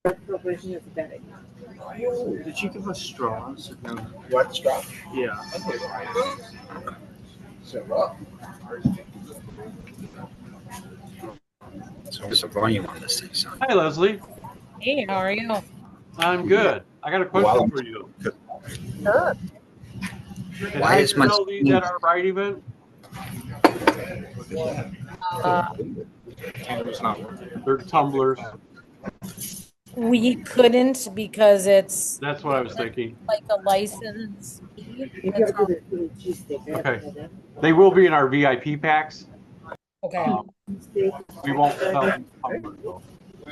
Corporation is a bad idea. Did you give us straws? What straw? Yeah. Okay. So what? So what's the volume on this thing, son? Hi, Leslie. Hey, how are you? I'm good. I got a question for you. Sure. Can Why I is my sell these at our ride event? Camera's not working. They're tumblers. We couldn't because it's That's what I was thinking. like a license fee. If you That's ever do the cheesesteak, I have Okay. to have them. They will be in our VIP packs. okay. We won't sell them tumblers, though.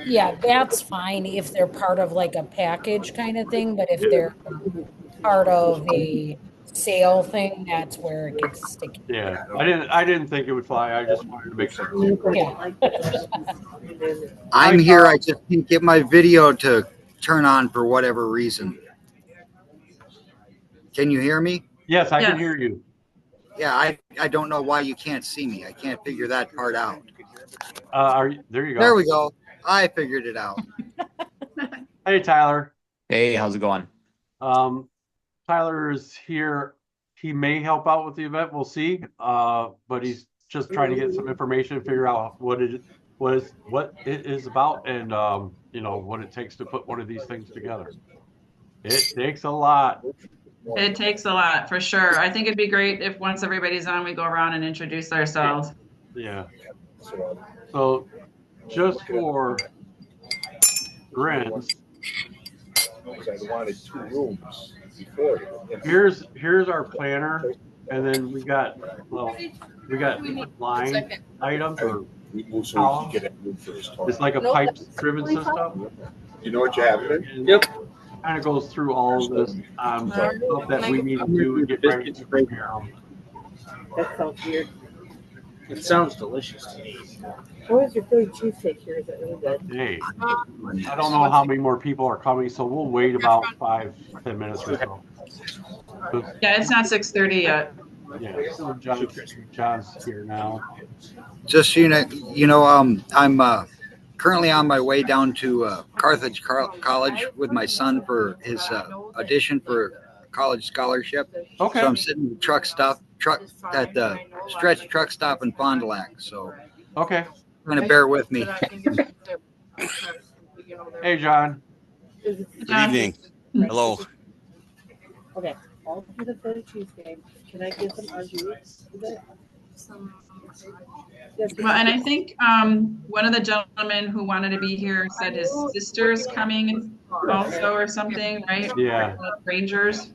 Yeah, that's fine if they're part of like a package kind of thing, but if they're part of a sale thing, that's where it gets sticky. Yeah, I didn't think it would fly. I just wanted to make sure. Yeah. I'm here. I just can't get my video to turn on for whatever reason. Can you hear me? Yes, I can hear you. Yeah, I don't know why you can't see me. I can't figure that part out. There you go. There we go. I figured it out. Hey, Tyler. Hey, how's it going? Tyler is here. He may help out with the event. We'll see. But he's just trying to get some information, figure out what it is about, and you know, what it takes to put one of these things together. It takes a lot. It takes a lot, for sure. I think it'd be great if once everybody's on, we go around and introduce ourselves. Yeah. So just for grins, I wanted 2 rooms before. here's our planner, and then we got line items or We moved so we could get a room for this it's like a pipe driven system. You know what you have in? Yep. Kind of goes through all of this stuff that we need to do to get ready to prepare them. That sounds weird. It sounds delicious to me. What was your Philly cheesesteak here? Is it really good? Hey, I don't know how many more people are coming, so we'll wait about 5-10 minutes or so. Yeah, it's not 6:30 yet. Yeah, so John's here now. Just so you know, I'm currently on my way down to Carthage College with my son for his audition for college scholarship. Okay. So I'm sitting in the truck at the Stretch truck stop in Fond du Lac. So okay, you're gonna bear with me. Hey, John. Is it- Good evening. Hello. Okay, all for the Philly cheesesteak. Can I get some au jus? Is it? Yes, Well, and I think one of the gentlemen who wanted to be here said his sister's coming also or something, right? Yeah. Rangers.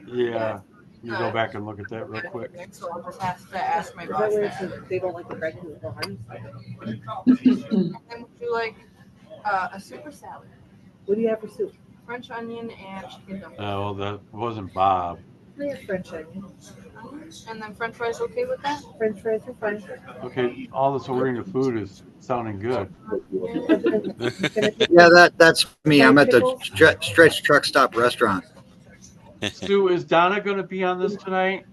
Yeah. You go back and look at that real quick. So I'll just have to ask my Is that boss where it that. says they don't like the bread because it's no honey? And then would you like a super salad, What do you have for soup? French onion and chicken dumplings? Oh, that wasn't Bob. I have French onion. And then French fries, okay with that? French fries are fine. Okay, all this ordering of food is sounding good. Yeah, that's me. I'm at the Stretch truck stop restaurant. Sue, is Donna going to be on this tonight?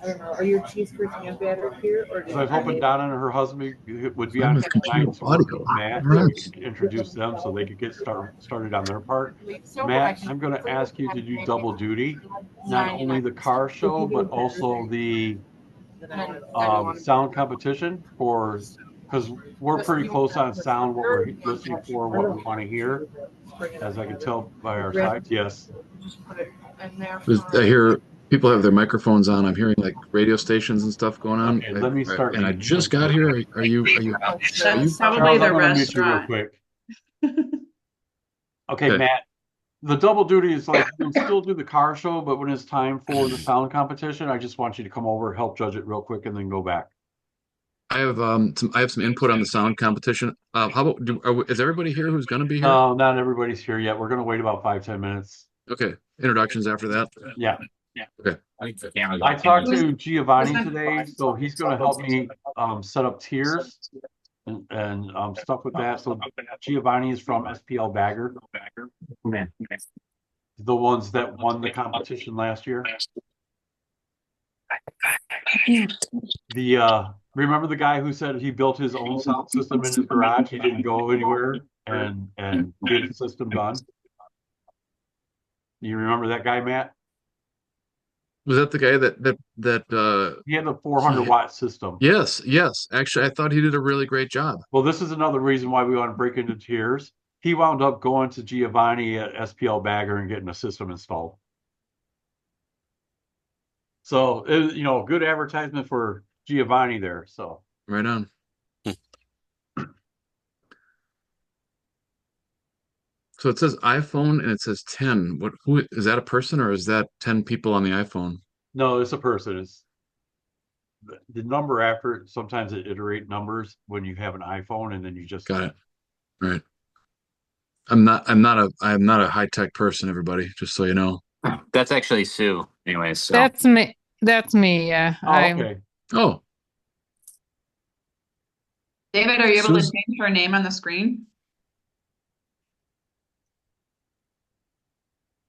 I don't know. Are your cheese curds and batter here or? I was hoping Donna and her husband would be on tonight to work with Matt, so we could introduce them so they could get started on their part. Matt, I'm going to ask you to do double duty, not only the car show, but also the sound competition because we're pretty close on sound, what we're listening for, what we want to hear, as I can tell by our sides. Yes. Put it in there. I hear people have their microphones on. I'm hearing like radio stations and stuff going on. Okay, let me start. And I just got here. Are you? That's Charles, probably the I'm gonna mute you real restaurant. quick. Okay, Matt. The double duty is like you'll still do the car show, but when it's time for the sound competition, I just want you to come over, help judge it real quick, and then go back. I have some input on the sound competition. How about is everybody here who's going to be here? No, not everybody's here yet. We're gonna wait about 5-10 minutes. Okay, introductions after that. Yeah. Okay. I talked to Giovanni today, so he's going to help me set up tiers and stuff with that. So Giovanni is from SPL Bagger, the ones that won the competition last year. Remember the guy who said he built his own sound system in his garage? He didn't go anywhere, and get the system done. You remember that guy, Matt? Was that the guy that He had the 400-watt system. Yes, yes. Actually, I thought he did a really great job. Well, this is another reason why we want to break into tiers. He wound up going to Giovanni at SPL Bagger and getting a system installed. So, good advertisement for Giovanni there. So, Right on. So it says iPhone and it says 10. Who is that, a person, or is that 10 people on the iPhone? no, it's a person. It's the number after. Sometimes it iterate numbers when you have an iPhone, and then you just Got it. Right. I'm not a high-tech person, everybody, just so you know. That's actually Sue. Anyways, so That's me. That's me. Yeah. Oh, okay. Oh, David, are you able to Susan- change her name on the screen?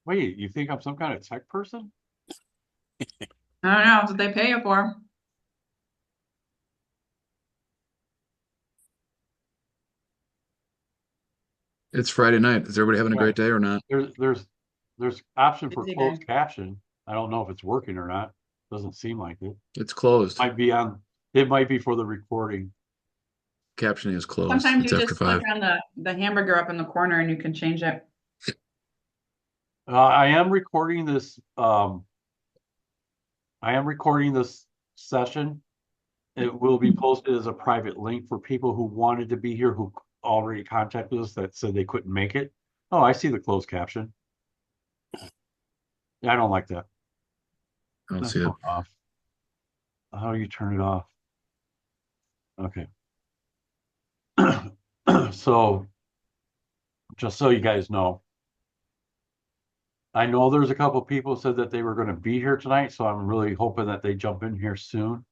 Wait, you think I'm some kind of tech person? I don't know. That's what they pay you for. it's Friday night. Is everybody having a great day or not? There's option for Busy closed day. caption. I don't know if it's working or not. Doesn't seem like it. It's closed. It might be for the recording. Captioning is closed. Sometimes It's you after just 5. click on the hamburger up in the corner and you can change it. I am recording this. I am recording this session. It will be posted as a private link for people who wanted to be here who already contacted us that said they couldn't make it. Oh, I see the closed caption. Yeah, I don't like that. I don't see it. Off. How do you turn it off? Okay. So, just so you guys know, I know there's a couple people said that they were going to be here tonight, so I'm really hoping that they jump in here soon.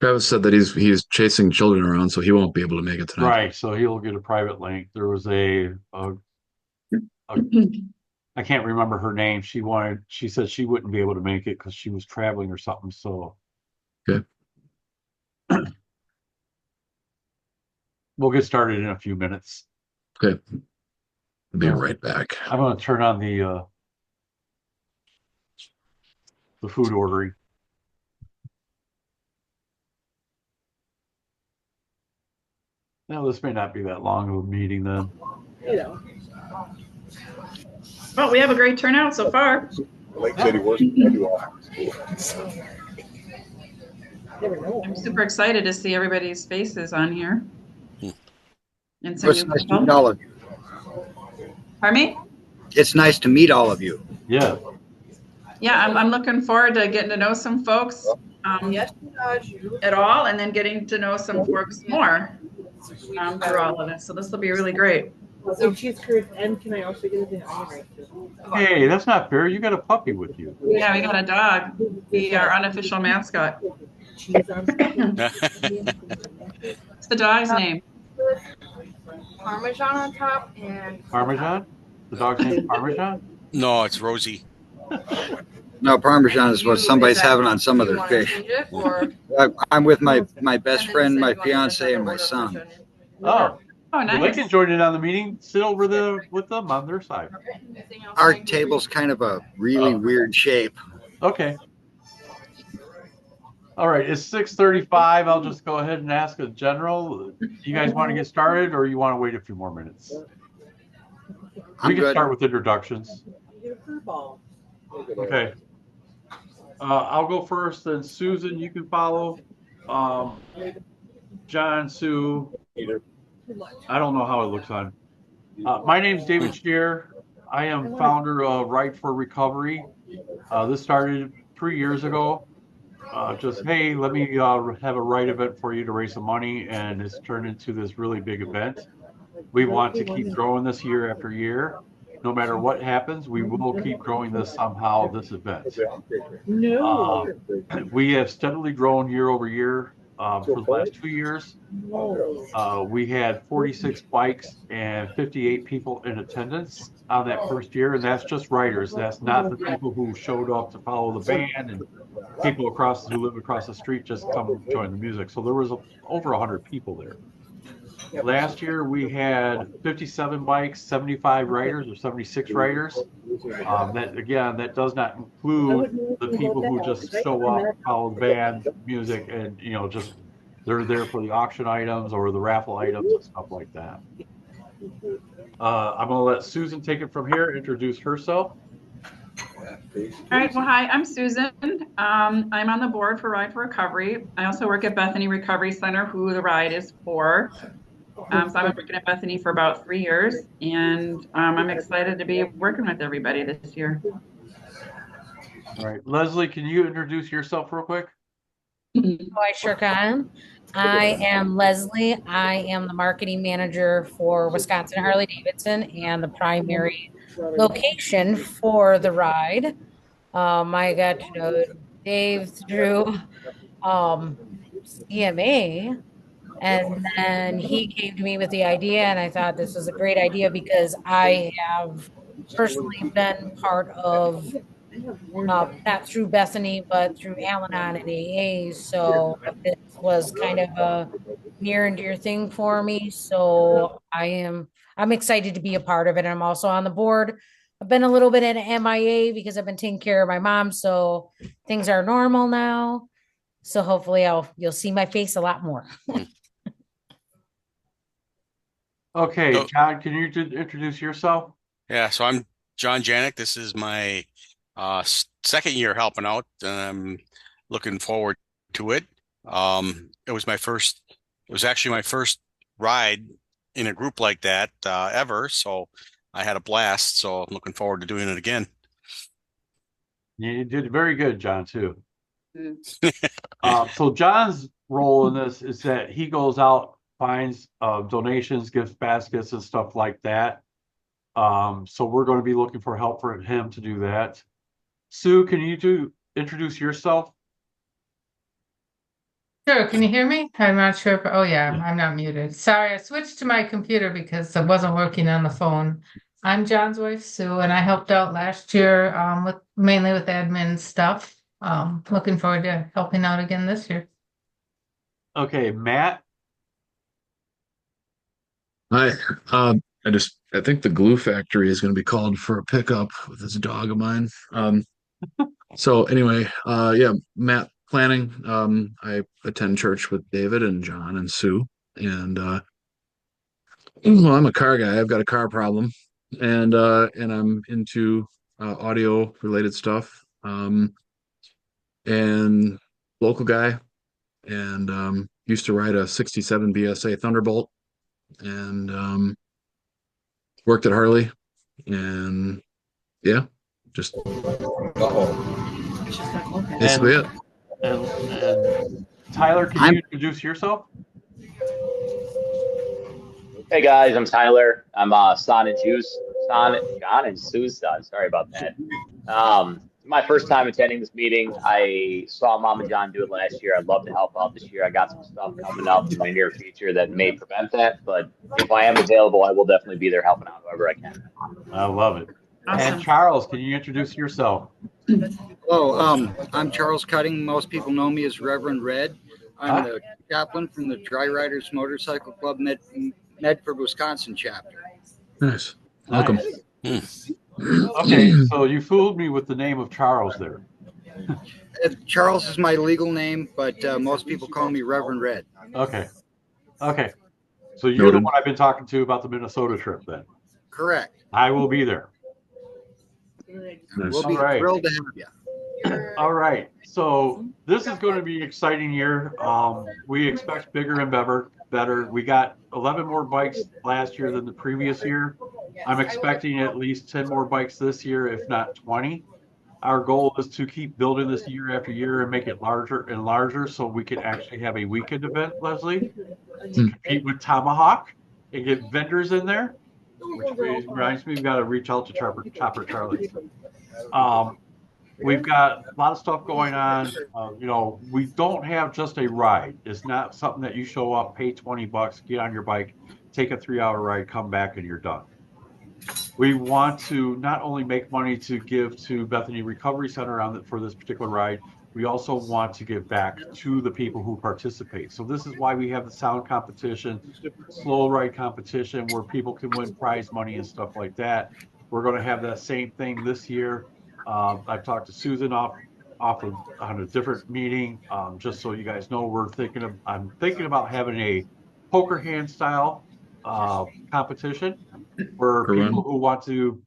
Travis said that he's chasing children around, so he won't be able to make it tonight. Right, so he'll get a private link. There was I can't remember her name. She said she wouldn't be able to make it because she was traveling or something. So Okay. We'll get started in a few minutes. Okay. I'll be right back. I'm going to turn on the food ordering. Now, this may not be that long of a meeting then. Well, we have a great turnout so far. Like said, he works. I do all. I'm super excited to see everybody's faces on here. And some It's new nice to meet people. all of you. Pardon me? It's nice to meet all of you. Yeah. Yeah, I'm looking forward to getting to know some folks Yes, at all, and then getting to know some folks more through all of this. So this will be really great. So cheese curds, and can I also get the onion rings too? Hey, that's not fair. You got a puppy with you. Yeah, we got a dog. Be our unofficial mascot. Cheese on. What's the dog's name? Parmesan on top and Parmesan? The dog's name Parmesan? No, it's Rosie. No, Parmesan is what somebody's having on some of their You wanna fish. change it, or- I'm with my best friend, my fiance, and my son. Oh, Oh, well, they nice. can join in on the meeting. Sit over there with them on their side. Anything else? Our table's kind of a really weird shape. Okay. All right, it's 6:35. I'll just go ahead and ask a general. You guys want to get started, or you want to wait a few more minutes? I'm We can good. start with introductions. Get a curveball. Okay. I'll go first, then Susan, you can follow. John, Sue. Either. I don't know how it looks on. My name's David Shear. I am founder of Right for Recovery. This started 3 years ago. Just, hey, let me have a right event for you to raise some money, and it's turned into this really big event. We want to keep growing this year after year. No matter what happens, we will keep growing this somehow, this event. No. We have steadily grown year over year. For the last 2 years, we had 46 bikes and 58 people in attendance on that first year, and that's just riders. That's not the people who showed up to follow the band and people who live across the street just come join the music. So there was over 100 people there. Last year we had 57 bikes, 75 riders or 76 riders. That does not include the people who just show up, follow the band, music, and just they're there for the auction items or the raffle items and stuff like that. I'm gonna let Susan take it from here, introduce herself. All right. Well, hi, I'm Susan. I'm on the board for Ride for Recovery. I also work at Bethany Recovery Center, who the ride is for. So I've been working at Bethany for about 3 years, and I'm excited to be working with everybody this year. All right, Leslie, can you introduce yourself real quick? I sure can. I am Leslie. I am the marketing manager for Wisconsin Harley-Davidson and the primary location for the ride. I got to know Dave through EMA, and then he came to me with the idea, and I thought this was a great idea because I have personally been part of not through Bethany, but through Al-Anon and AA. So it was kind of a near and dear thing for me. So I'm excited to be a part of it. I'm also on the board. I've been a little bit in MIA because I've been taking care of my mom. So things are normal now. So hopefully you'll see my face a lot more. Okay, John, can you introduce yourself? Yeah, so I'm John Janik. This is my second year helping out, and I'm looking forward to it. It was actually my first ride in a group like that ever, so I had a blast. So I'm looking forward to doing it again. You did very good, John, too. So John's role in this is that he goes out, finds donations, gift baskets, and stuff like that. So we're going to be looking for help for him to do that. Sue, can you introduce yourself? Sure. Can you hear me? I'm not sure. Oh, yeah, I'm not muted. Sorry, I switched to my computer because it wasn't working on the phone. I'm John's wife, Sue, and I helped out last year mainly with admin stuff. Looking forward to helping out again this year. Okay, Matt. Hi. I think the glue factory is going to be called for a pickup with this dog of mine. So anyway, Matt Planning. I attend church with David and John and Sue, and I'm a car guy. I've got a car problem, and I'm into audio related stuff. And local guy, and used to ride a '67 BSA Thunderbolt, and worked at Harley, and just basically it. And Tyler, can you introduce yourself? Hey guys, I'm Tyler. I'm John and Sue's son. Sorry about that. My first time attending this meeting. I saw Mom and John do it last year. I'd love to help out this year. I got some stuff coming up in the near future that may prevent that, but if I am available, I will definitely be there helping out however I can. I love it. Awesome. And Charles, can you introduce yourself? Hello, I'm Charles Cutting. Most people know me as Reverend Red. I'm the chaplain from the Dry Riders Motorcycle Club Medford, Wisconsin chapter. Nice. Welcome. Okay, so you fooled me with the name of Charles there. Charles is my legal name, but most people call me Reverend Red. Okay. So you're the one I've been talking to about the Minnesota trip then? Correct. I will be there. We'll be thrilled to have you. All right. So this is going to be an exciting year. We expect bigger and better. We got 11 more bikes last year than the previous year. I'm expecting at least 10 more bikes this year, if not 20. Our goal is to keep building this year after year and make it larger and larger so we can actually have a weekend event, Leslie, to compete with Tomahawk and get vendors in there, which reminds me we've got to reach out to Chopper Charlie. We've got a lot of stuff going on. We don't have just a ride. It's not something that you show up, pay $20, get on your bike, take a 3-hour ride, come back, and you're done. We want to not only make money to give to Bethany Recovery Center for this particular ride, we also want to give back to the people who participate. So this is why we have the sound competition, slow ride competition, where people can win prize money and stuff like that. We're going to have that same thing this year. I've talked to Susan on a different meeting, just so you guys know, I'm thinking about having a poker hand style competition for people who want to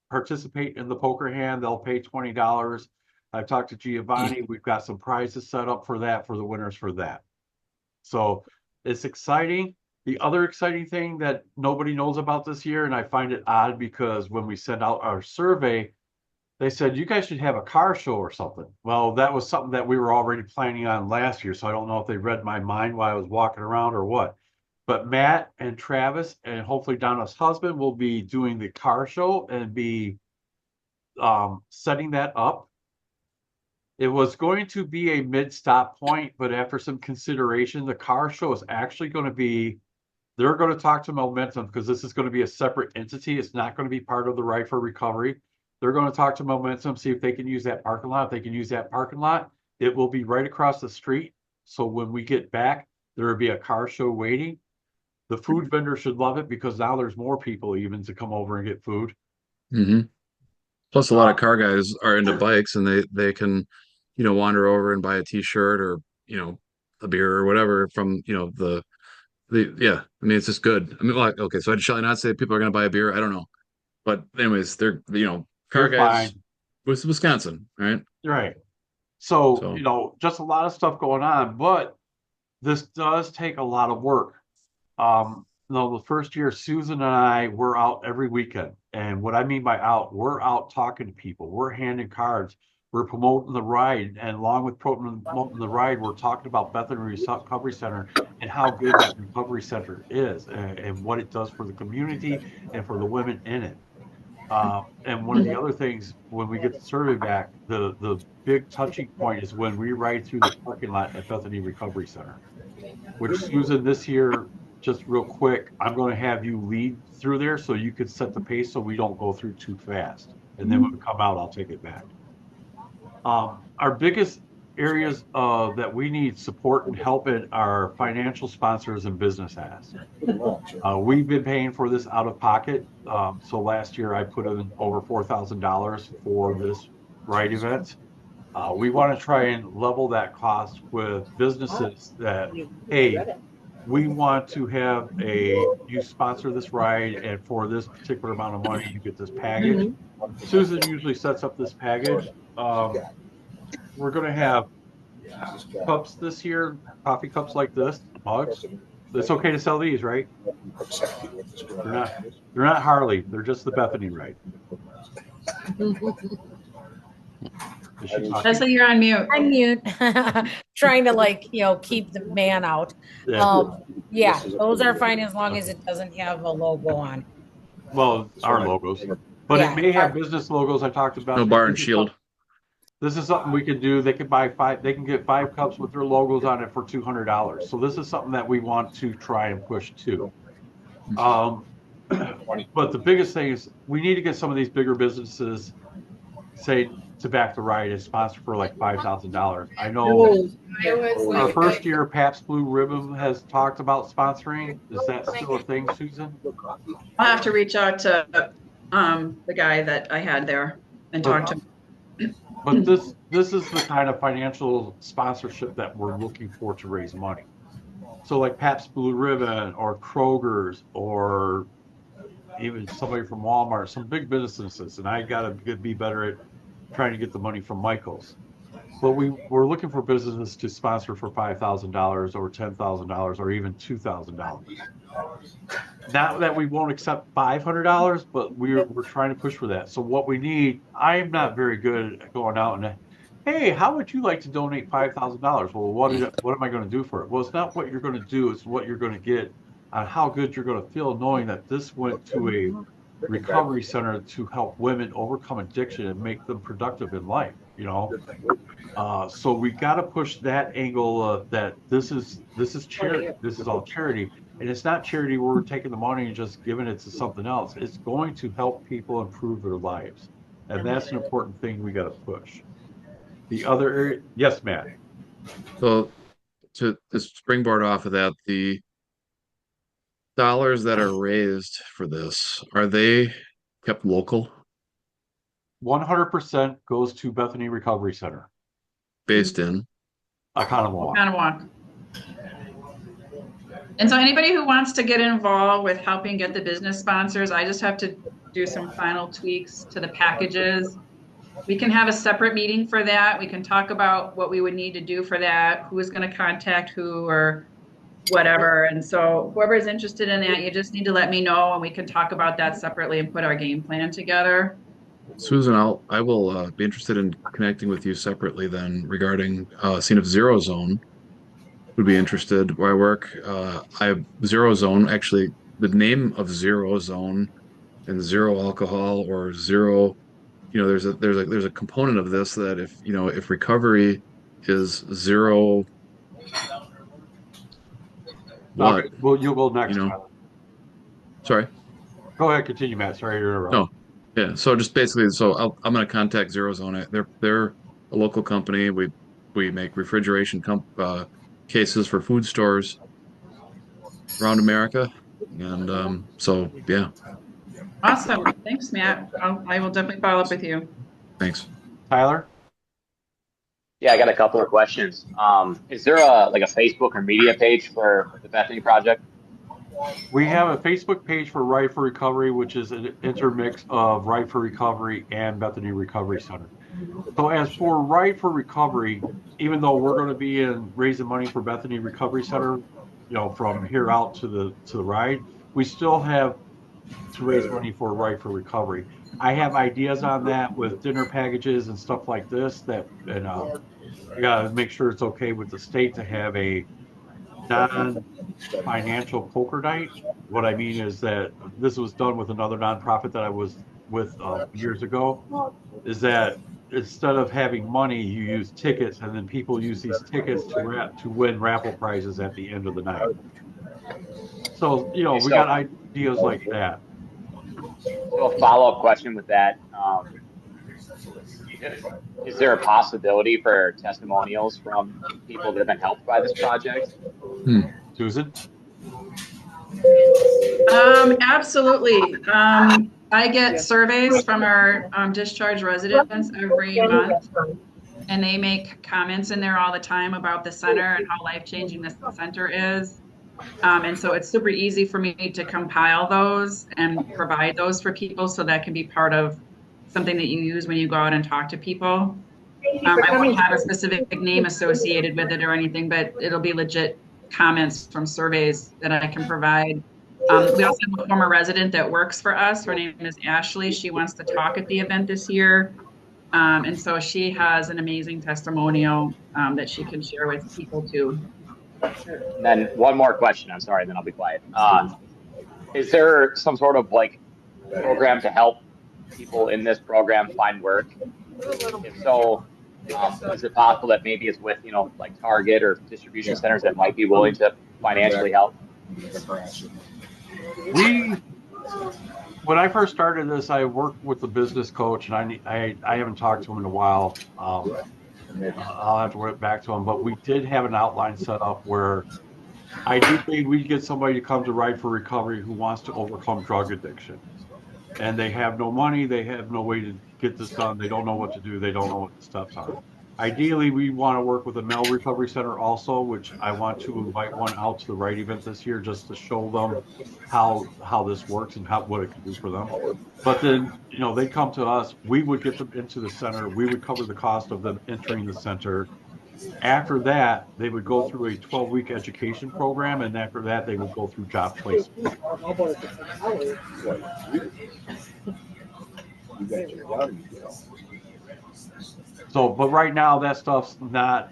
participate in the poker hand. They'll pay $20. I've talked to Giovanni. We've got some prizes set up for that, for the winners for that. So it's exciting. The other exciting thing that nobody knows about this year, and I find it odd because when we sent out our survey, they said, you guys should have a car show or something. Well, that was something that we were already planning on last year. So I don't know if they read my mind while I was walking around or what. But Matt and Travis and hopefully Donna's husband will be doing the car show and be setting that up. It was going to be a mid-stop point, but after some consideration, the car show is actually going to be, they're going to talk to Momentum because this is going to be a separate entity. It's not going to be part of the Ride for Recovery. They're going to talk to Momentum, see if they can use that parking lot. If they can use that parking lot, it will be right across the street. So when we get back, there will be a car show waiting. The food vendor should love it because now there's more people even to come over and get food. Mm-hmm. Plus, a lot of car guys are into bikes, and they can, wander over and buy a T-shirt or a beer or whatever from the yeah. I mean, it's just good. I mean, like, okay, so shall I not say people are going to buy a beer? I don't know, but anyways, they're car guys. With Wisconsin, right? Right. So just a lot of stuff going on, but this does take a lot of work. The first year, Susan and I were out every weekend. And what I mean by out, we're out talking to people. We're handing cards. We're promoting the ride. And along with promoting the ride, we're talking about Bethany Recovery Center and how good that recovery center is and what it does for the community and for the women in it. And one of the other things, when we get the survey back, the big touching point is when we ride through the parking lot at Bethany Recovery Center, which Susan, this year, just real quick, I'm going to have you lead through there so you can set the pace so we don't go through too fast. And then when we come out, I'll take it back. Our biggest areas that we need support and help in are financial sponsors and business ads. We've been paying for this out of pocket. So last year I put in over $4,000 for this ride event. We want to try and level that cost with businesses that, hey, we want to have you sponsor this ride, and for this particular amount of money, you get this package. Susan usually sets up this package. We're going to have cups this year, coffee cups like this, mugs. It's okay to sell these, right? They're not Harley. They're just the Bethany ride. Leslie, you're on mute. I'm mute. Trying to keep the man out. Yeah, those are fine as long as it doesn't have a logo on. Well, our logos, but it may have business logos. I talked about no bar and shield. This is something we can do. They can buy they can get 5 cups with their logos on it for $200. So this is something that we want to try and push too. But the biggest thing is we need to get some of these bigger businesses, say, to back the ride and sponsor for like $5,000. I know our first year Pabst Blue Ribbon has talked about sponsoring. Is that still a thing, Susan? I'll have to reach out to the guy that I had there and talk to him. But this is the kind of financial sponsorship that we're looking for to raise money. So like Pabst Blue Ribbon or Kroger's or even somebody from Walmart, some big businesses, and I got to be better at trying to get the money from Michael's. But we're looking for businesses to sponsor for $5,000 or $10,000 or even $2,000. Not that we won't accept $500, but we're trying to push for that. So what we need, I'm not very good at going out and, hey, how would you like to donate $5,000? Well, what am I going to do for it? Well, it's not what you're going to do, it's what you're going to get on how good you're going to feel knowing that this went to a recovery center to help women overcome addiction and make them productive in life, so we got to push that angle that this is charity. This is all charity, and it's not charity where we're taking the money and just giving it to something else. It's going to help people improve their lives, and that's an important thing we got to push. The other area, yes, Matt. So to springboard off of that, the dollars that are raised for this, are they kept local, 100% goes to Bethany Recovery Center, based in? Oconomowoc. Oconomowoc. And so anybody who wants to get involved with helping get the business sponsors, I just have to do some final tweaks to the packages. We can have a separate meeting for that. We can talk about what we would need to do for that, who is going to contact who or whatever. And so whoever is interested in that, you just need to let me know and we can talk about that separately and put our game plan together. Susan, I will be interested in connecting with you separately then regarding seeing if Zero Zone would be interested where I work. I have Zero Zone, actually the name of Zero Zone and zero alcohol or zero, there's a component of this that if recovery is zero, what? Okay, well, you'll go next. Sorry. Go ahead, continue, Matt. Sorry to interrupt. No. Yeah, so just basically, I'm going to contact Zero Zone. They're a local company. We make refrigeration cases for food stores around America, and so yeah. Awesome, thanks, Matt. I will definitely follow up with you. Thanks, Tyler. Yeah, I got a couple of questions. Is there a Facebook or media page for the Bethany Project? We have a Facebook page for Right for Recovery, which is an intermix of Right for Recovery and Bethany Recovery Center. So as for Right for Recovery, even though we're going to be raising money for Bethany Recovery Center, from here out to the ride, we still have to raise money for Right for Recovery. I have ideas on that with dinner packages and stuff like this we got to make sure it's okay with the state to have a non-financial poker night. What I mean is that this was done with another nonprofit that I was with years ago, is that instead of having money, you use tickets, and then people use these tickets to win raffle prizes at the end of the night. So, we got ideas like that. So a follow-up question with that. Is there a possibility for testimonials from people that have been helped by this project? Susan? Absolutely. I get surveys from our discharged residents every month, and they make comments in there all the time about the center and how life-changing this center is. And so it's super easy for me to compile those and provide those for people so that can be part of something that you use when you go out and talk to people. I won't have a specific name associated with it or anything, but it'll be legit comments from surveys that I can provide. We also have a former resident that works for us. Her name is Ashley. She wants to talk at the event this year. And so she has an amazing testimonial that she can share with people too. And then one more question. I'm sorry, then I'll be quiet. Is there some sort of program to help people in this program find work? If so, is it possible that maybe it's with Target or distribution centers that might be willing to financially help? When I first started this, I worked with the business coach, and I haven't talked to him in a while. I'll have to work back to him, but we did have an outline set up where I do think we get somebody to come to Right for Recovery who wants to overcome drug addiction, and they have no money, they have no way to get this done, they don't know what to do, they don't know what the steps are. Ideally, we want to work with the Mel Recovery Center also, which I want to invite one out to the Right event this year just to show them how this works and what it can do for them. But then, they come to us, we would get them into the center, we would cover the cost of them entering the center. After that, they would go through a 12-week education program, and after that, they would go through job placement. So, but right now that stuff's not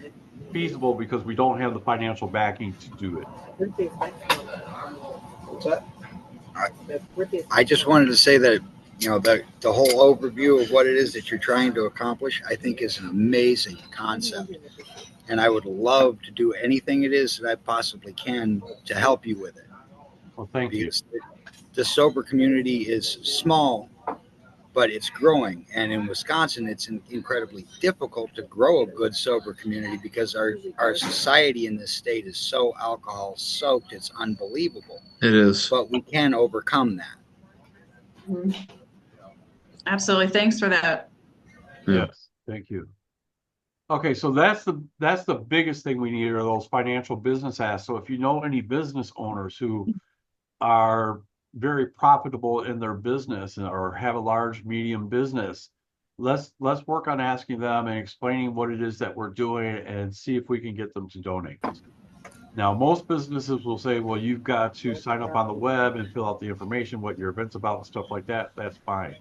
feasible because we don't have the financial backing to do it. I just wanted to say that, the whole overview of what it is that you're trying to accomplish, I think is an amazing concept. And I would love to do anything it is that I possibly can to help you with it. Well, thank you. The sober community is small, but it's growing. And in Wisconsin, it's incredibly difficult to grow a good sober community because our society in this state is so alcohol soaked. It's unbelievable. It is. But we can overcome that. Absolutely. Thanks for that. Yes, thank you. Okay, so that's the biggest thing we need are those financial business asks. So if you know any business owners who are very profitable in their business or have a large, medium business, let's work on asking them and explaining what it is that we're doing and see if we can get them to donate. Now, most businesses will say, well, you've got to sign up on the web and fill out the information, what your event's about and stuff like that. That's fine.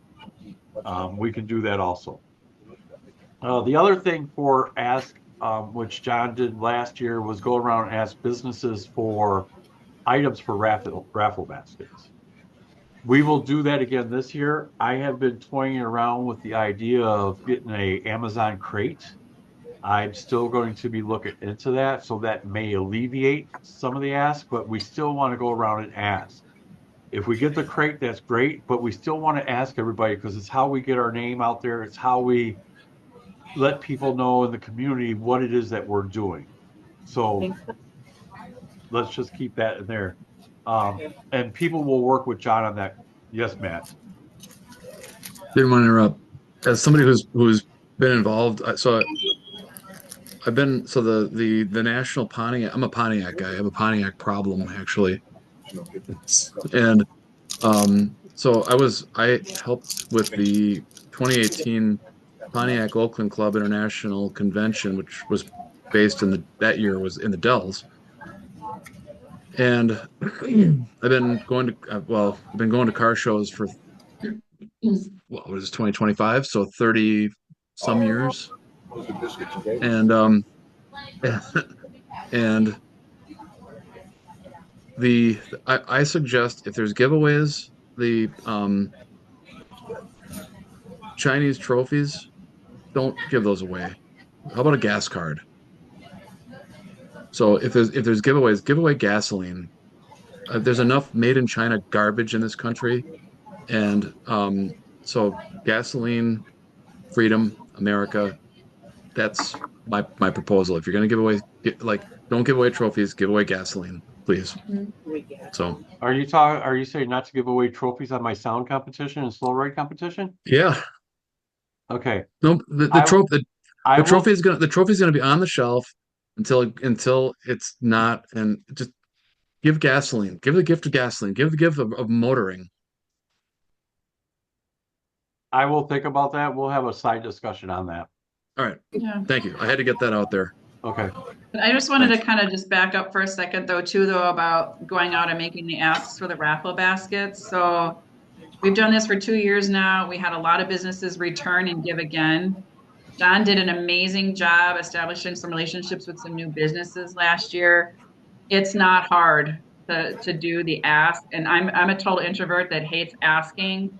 We can do that also. The other thing for ask, which John did last year, was go around and ask businesses for items for raffle baskets. We will do that again this year. I have been toying around with the idea of getting a Amazon crate. I'm still going to be looking into that, so that may alleviate some of the ask, but we still want to go around and ask. If we get the crate, that's great, but we still want to ask everybody because it's how we get our name out there. It's how we let people know in the community what it is that we're doing. So let's just keep that in there. And people will work with John on that. Yes, Matt. Didn't want to interrupt. As somebody who's been involved, so I've been the national Pontiac. I'm a Pontiac guy. I have a Pontiac problem actually, and so I helped with the 2018 Pontiac Oakland Club International Convention, which was based that year was in the Dells. And I've been going to car shows for what was 2025, so 30 some years. And I suggest if there's giveaways, the Chinese trophies, don't give those away. How about a gas card? So if there's giveaways, give away gasoline. There's enough made in China garbage in this country, and so gasoline, freedom, America. That's my proposal. If you're going to give away, don't give away trophies. Give away gasoline, please. So are you saying not to give away trophies on my sound competition and slow ride competition? Yeah. Okay. No, the trophy's gonna be on the shelf until it's not, and just give gasoline. Give the gift of gasoline. Give the gift of motoring. I will think about that. We'll have a side discussion on that. All right. Yeah. Thank you. I had to get that out there. Okay. I just wanted to kind of just back up for a second though, about going out and making the asks for the raffle baskets. So we've done this for 2 years now. We had a lot of businesses return and give again. John did an amazing job establishing some relationships with some new businesses last year. It's not hard to do the ask, and I'm a total introvert that hates asking.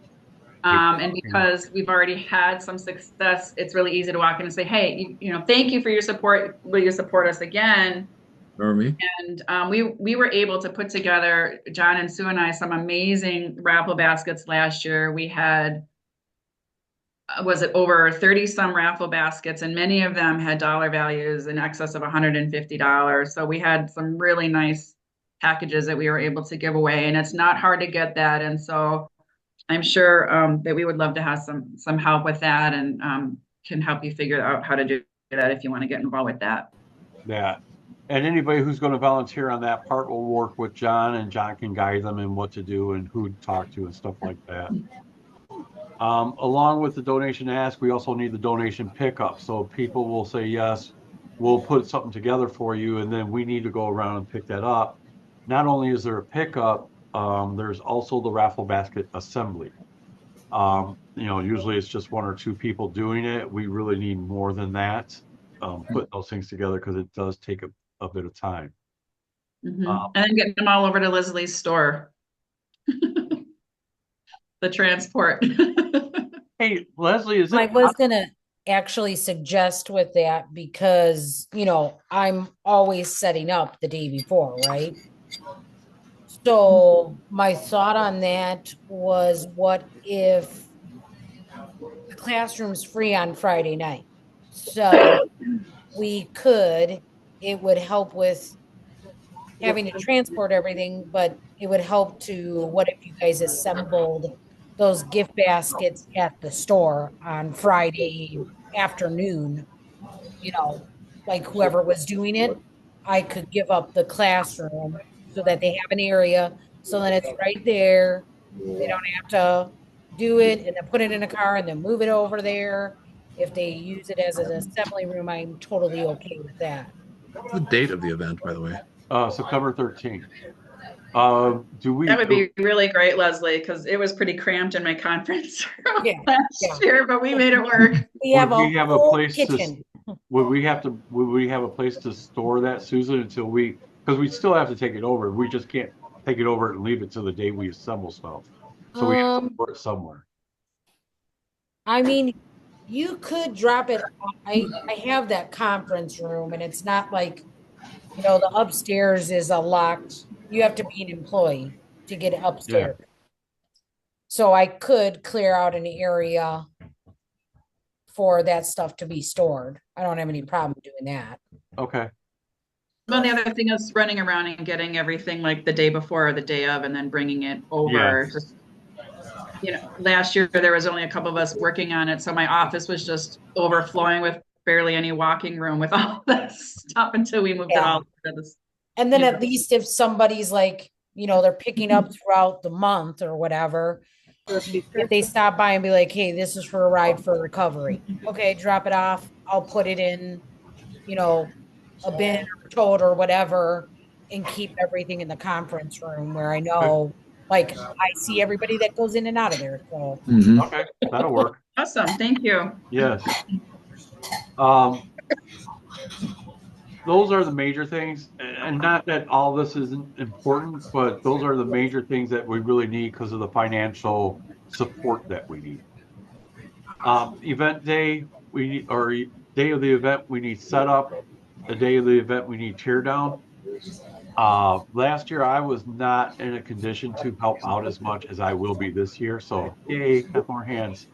And because we've already had some success, it's really easy to walk in and say, hey, thank you for your support. Will you support us again? Me. And we were able to put together, John and Sue and I, some amazing raffle baskets last year. We had, was it over 30 some raffle baskets, and many of them had dollar values in excess of $150. So we had some really nice packages that we were able to give away, and it's not hard to get that. And so I'm sure that we would love to have some help with that, and can help you figure out how to do that if you want to get involved with that. Yeah. And anybody who's going to volunteer on that part will work with John, and John can guide them in what to do and who to talk to and stuff like that. Along with the donation ask, we also need the donation pickup. So people will say, yes, we'll put something together for you, and then we need to go around and pick that up. Not only is there a pickup, there's also the raffle basket assembly. Usually it's just 1 or 2 people doing it. We really need more than that, putting those things together, because it does take a bit of time. And then getting them all over to Leslie's store. The transport. Hey, Leslie, I was going to actually suggest with that, because, I'm always setting up the day before, right? So my thought on that was, what if the classroom's free on Friday night. So it would help with having to transport everything, but it would help to, what if you guys assembled those gift baskets at the store on Friday afternoon, like whoever was doing it, I could give up the classroom so that they have an area, so that it's right there. They don't have to do it and then put it in a car and then move it over there. If they use it as an assembly room, I'm totally okay with that. What's the date of the event, by the way? September 13th. That would be really great, Leslie, because it was pretty cramped in my conference room last year, but we made it work. We have a place kitchen. Would we have a place to store that, Susan, because we still have to take it over. We just can't take it over and leave it till the day we assemble stuff. So we have to store it somewhere. I mean, you could drop it. I have that conference room, and it's not like, the upstairs is a locked, you have to be an employee to get upstairs. Yeah. So I could clear out an area for that stuff to be stored. I don't have any problem doing that. Okay. Well, the other thing is running around and getting everything like the day before or the day of, and then bringing it over. Yeah. Just, last year there was only a couple of us working on it, so my office was just overflowing with barely any walking room with all that stuff until we moved it all to this. And then at least if somebody's like, they're picking up throughout the month or whatever, if they stop by and be like, hey, this is for a ride for recovery. Okay, drop it off. I'll put it in, a bin or tote or whatever, and keep everything in the conference room where I know, like, I see everybody that goes in and out of there. So Okay, that'll work. Awesome, thank you. Yes. Those are the major things, and not that all this isn't important, but those are the major things that we really need because of the financial support that we need. Event day, day of the event, we need setup. The day of the event, we need tear down. Last year, I was not in a condition to help out as much as I will be this year, so yay, have more hands.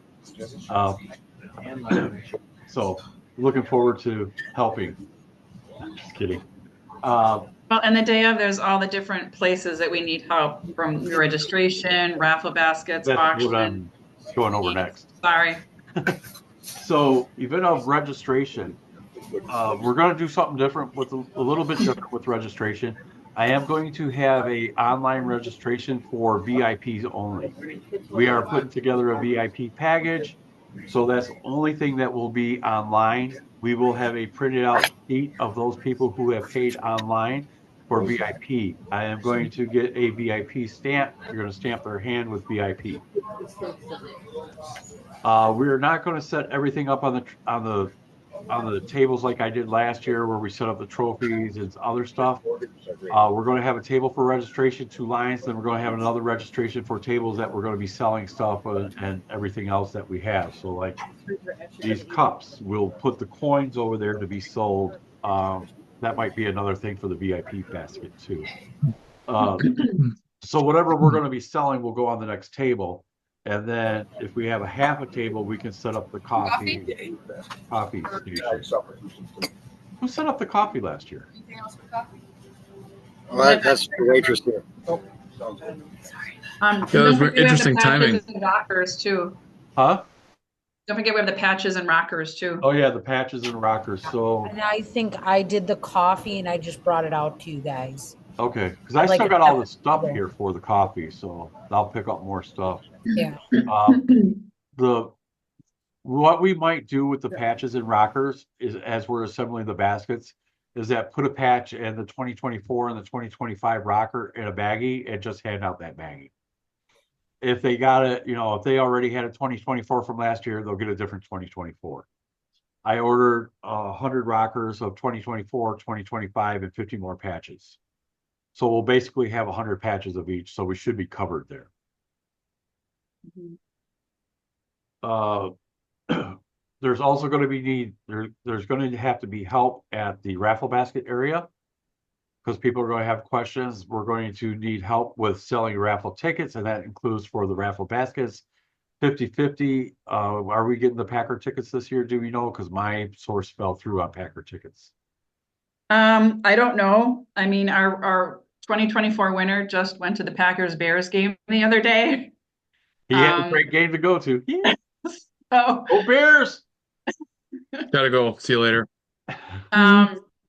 So looking forward to helping. Just kidding. Well, and the day of, there's all the different places that we need help, from your registration, raffle baskets, auction. What I'm going over next. Sorry. So, event of registration. We're going to do something different a little bit different with registration. I am going to have a online registration for VIPs only. We are putting together a VIP package, so that's the only thing that will be online. We will have a printed out sheet of those people who have paid online for VIP. I am going to get a VIP stamp. You're going to stamp their hand with VIP. We're not going to set everything up on the tables like I did last year, where we set up the trophies and other stuff. We're going to have a table for registration, 2 lines. Then we're going to have another registration for tables that we're going to be selling stuff and everything else that we have. So like these cups, we'll put the coins over there to be sold. That might be another thing for the VIP basket too. So whatever we're going to be selling will go on the next table. And then if we have a half a table, we can set up the coffee station. Who set up the coffee last year? Well, that's the waitress here. That was interesting timing. Rockers too. Huh? Don't forget we have the patches and rockers too. Oh yeah, the patches and rockers. So. And I think I did the coffee and I just brought it out to you guys. Okay, because I still got all the stuff here for the coffee, so I'll pick up more stuff. Yeah. What we might do with the patches and rockers is, as we're assembling the baskets, is that put a patch in the 2024 and the 2025 rocker in a baggie and just hand out that baggie. If they got it, if they already had a 2024 from last year, they'll get a different 2024. I ordered 100 rockers of 2024, 2025, and 50 more patches. So we'll basically have 100 patches of each, so we should be covered there. There's also going to be there's going to have to be help at the raffle basket area, because people are going to have questions. We're going to need help with selling raffle tickets, and that includes for the raffle baskets 50-50. Are we getting the Packer tickets this year? Do we know? Because my source fell through on Packer tickets. I don't know. I mean, our 2024 winner just went to the Packers-Bears game the other day. He had a great game to go to. Yeah. So, Go Bears! Gotta go. See you later.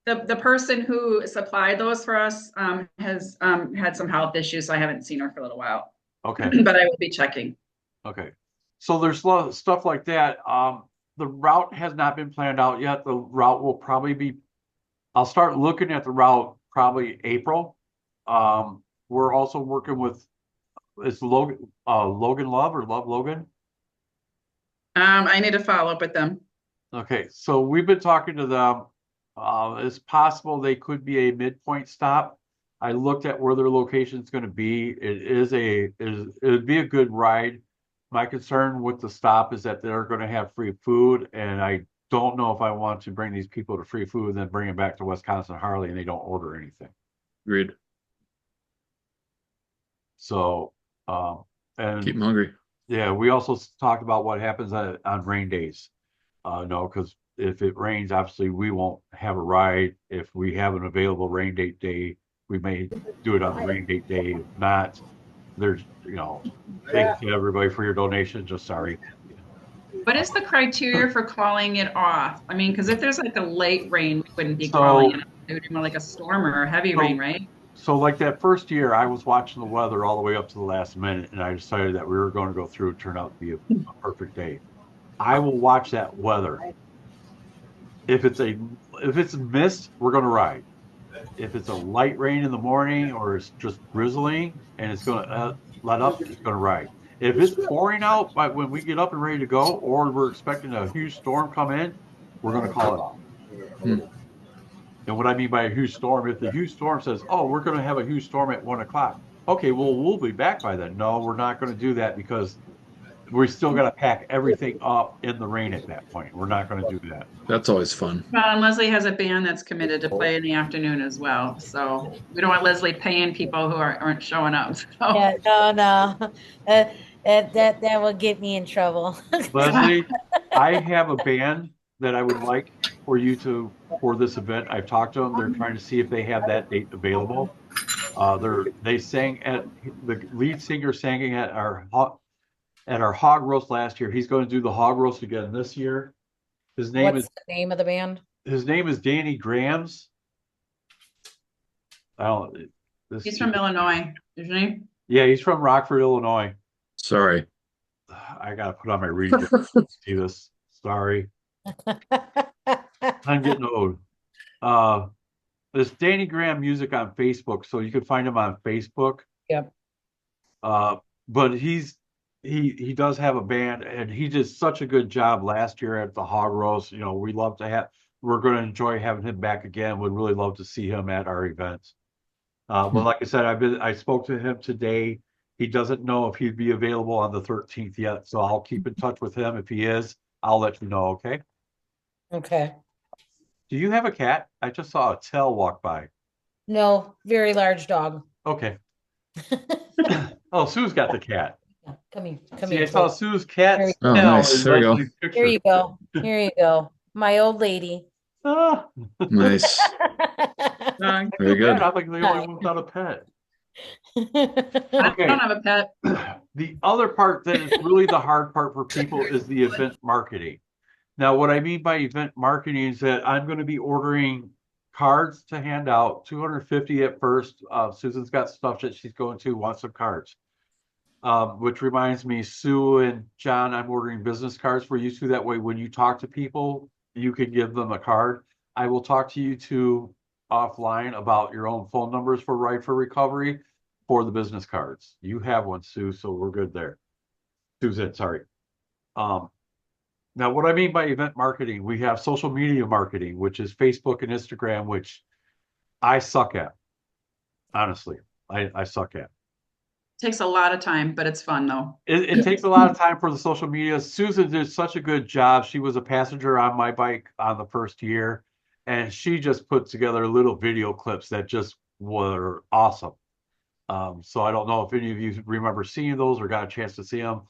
the person who supplied those for us has had some health issues, so I haven't seen her for a little while. Okay. But I will be checking. Okay. So there's a lot of stuff like that. The route has not been planned out yet. The route will probably be, I'll start looking at the route probably April. We're also working with, is Logan Love or Love Logan? I need to follow up with them. Okay, so we've been talking to them. It's possible they could be a midpoint stop. I looked at where their location is going to be. It would be a good ride. My concern with the stop is that they're going to have free food, and I don't know if I want to bring these people to free food and then bring them back to Wisconsin Harley and they don't order anything. Agreed. So, and keep them hungry. Yeah, we also talked about what happens on rain days. No, because if it rains, obviously we won't have a ride. If we have an available rain date day, we may do it on the rain date day. If not, there's, thanks to everybody for your donation. Just sorry. What is the criteria for calling it off? I mean, because if there's like a late rain, we wouldn't be calling it off. It would be more like a storm or a heavy rain, right? So like that first year, I was watching the weather all the way up to the last minute, and I decided that we were going to go through. It turned out to be a perfect day. I will watch that weather. If it's mist, we're going to ride. If it's a light rain in the morning or it's just drizzling and it's going to let up, it's going to ride. If it's pouring out when we get up and ready to go, or we're expecting a huge storm come in, we're going to call it off. And what I mean by a huge storm, if the huge storm says, oh, we're going to have a huge storm at 1 o'clock. Okay, well, we'll be back by then. No, we're not going to do that because we still got to pack everything up in the rain at that point. We're not going to do that. That's always fun. Well, and Leslie has a band that's committed to play in the afternoon as well. So we don't want Leslie paying people who aren't showing up. So. Yeah, no. That will get me in trouble. Leslie, I have a band that I would like for you for this event. I've talked to them. They're trying to see if they have that date available. They sang at, the lead singer sang at our hog roast last year. He's going to do the hog roast again this year. What's the name of the band? His name is Danny Grams. He's from Illinois, isn't he? Yeah, he's from Rockford, Illinois. Sorry. I got to put on my reading. See this. Sorry. I'm getting old. There's Danny Graham Music on Facebook, so you can find him on Facebook. Yep. But he does have a band, and he did such a good job last year at the hog roast. We're going to enjoy having him back again. Would really love to see him at our events. But like I said, I spoke to him today. He doesn't know if he'd be available on the 13th yet, so I'll keep in touch with him. If he is, I'll let you know. Okay. Okay. Do you have a cat? I just saw a tail walk by. No, very large dog. Okay. Oh, Sue's got the cat. Come here. I saw Sue's cat. Oh, nice. There you go. Here you go. Here you go. My old lady. Nice. Very good. I'm like the only one without a pet. I don't have a pet. The other part that is really the hard part for people is the event marketing. Now, what I mean by event marketing is that I'm going to be ordering cards to hand out, 250 at first. Susan's got stuff that she's going to want some cards. Which reminds me, Sue and John, I'm ordering business cards for you two. That way, when you talk to people, you can give them a card. I will talk to you two offline about your own phone numbers for Ride for Recovery for the business cards. You have one, Sue, so we're good there. Susan, sorry. Now, what I mean by event marketing, we have social media marketing, which is Facebook and Instagram, which I suck at. Honestly, I suck at. Takes a lot of time, but it's fun though. It takes a lot of time for the social media. Susan did such a good job. She was a passenger on my bike on the first year, and she just put together little video clips that just were awesome. So I don't know if any of you remember seeing those or got a chance to see them.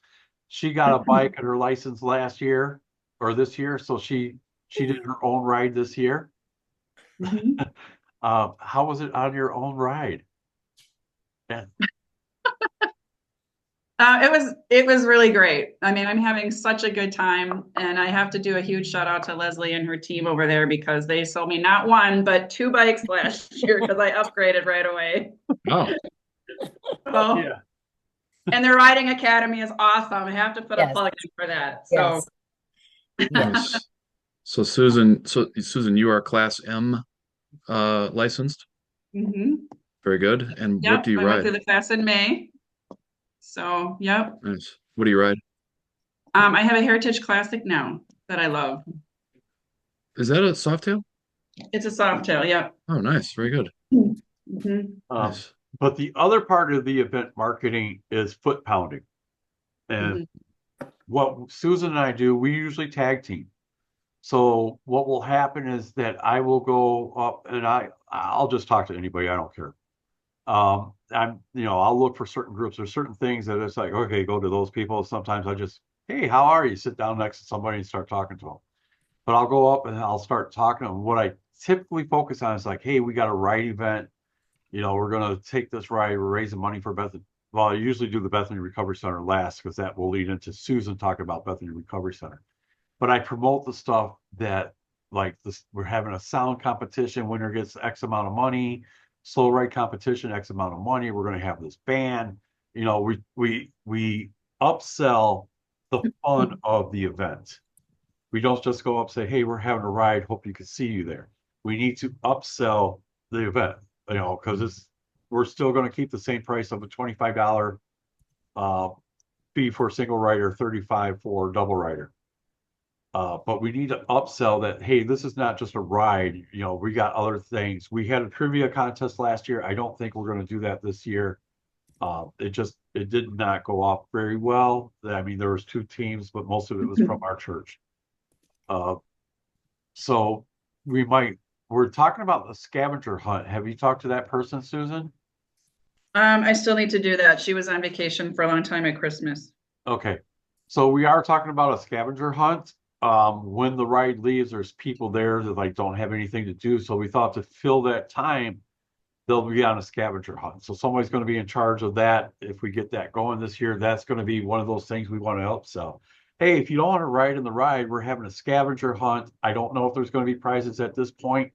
she got a bike and her license last year or this year, so she did her own ride this year. Mhm. How was it on your own ride? Yeah. It was really great. I mean, I'm having such a good time, and I have to do a huge shout out to Leslie and her team over there because they sold me not one but 2 bikes last year because I upgraded right away. Oh, So, Yeah. and their riding academy is awesome. I have to put a Yes. plug in for that. So Yes. nice. So Susan, you are Class M licensed. mhm. Very good. And Yep, what do you I went ride? through the class in May. So, yep. Nice. What do you ride? I have a Heritage Classic now that I love. Is that a Softail? It's a Softail, yep. Oh, nice. Very good. Mhm. Nice. But the other part of the event marketing is foot pounding. And what Susan and I do, we usually tag team. So what will happen is that I will go up and I'll just talk to anybody. I don't care. I'll look for certain groups. There's certain things that it's like, okay, go to those people. Sometimes I just, hey, how are you? Sit down next to somebody and start talking to them. But I'll go up and I'll start talking to them. What I typically focus on is like, hey, we got a ride event. We're going to take this ride. We're raising money for Bethany. Well, I usually do the Bethany Recovery Center last because that will lead into Susan talking about Bethany Recovery Center. But I promote the stuff that, like this, we're having a sound competition. Winner gets X amount of money. Slow ride competition, X amount of money. We're going to have this band. We upsell the fun of the event. We don't just go up and say, hey, we're having a ride. Hope you can see you there. We need to upsell the event, because we're still going to keep the same price of a $25 fee for a single rider, $35 for a double rider. But we need to upsell that, hey, this is not just a ride. We got other things. We had a trivia contest last year. I don't think we're going to do that this year. It did not go off very well. I mean, there was 2 teams, but most of it was from our church. So we're talking about the scavenger hunt. Have you talked to that person, Susan? I still need to do that. She was on vacation for a long time at Christmas. Okay. So we are talking about a scavenger hunt. When the ride leaves, there's people there that don't have anything to do. So we thought to fill that time, they'll be on a scavenger hunt. So somebody's going to be in charge of that. If we get that going this year, that's going to be one of those things we want to upsell. Hey, if you don't want to ride in the ride, we're having a scavenger hunt. I don't know if there's going to be prizes at this point.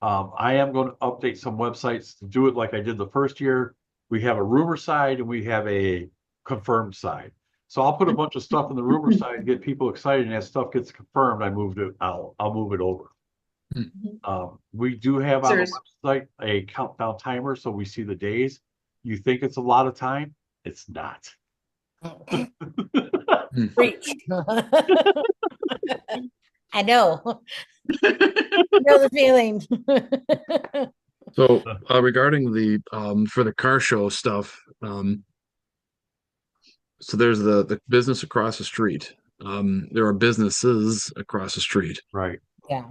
I am going to update some websites to do it like I did the first year. We have a rumor side and we have a confirmed side. So I'll put a bunch of stuff in the rumor side to get people excited, and as stuff gets confirmed, I'll move it over. We do have on the website a countdown timer, so we see the days. You think it's a lot of time? It's not. Preach. I know. Know the feeling. So regarding the for the car show stuff, so there's the business across the street. There are businesses across the street. Right. Yeah.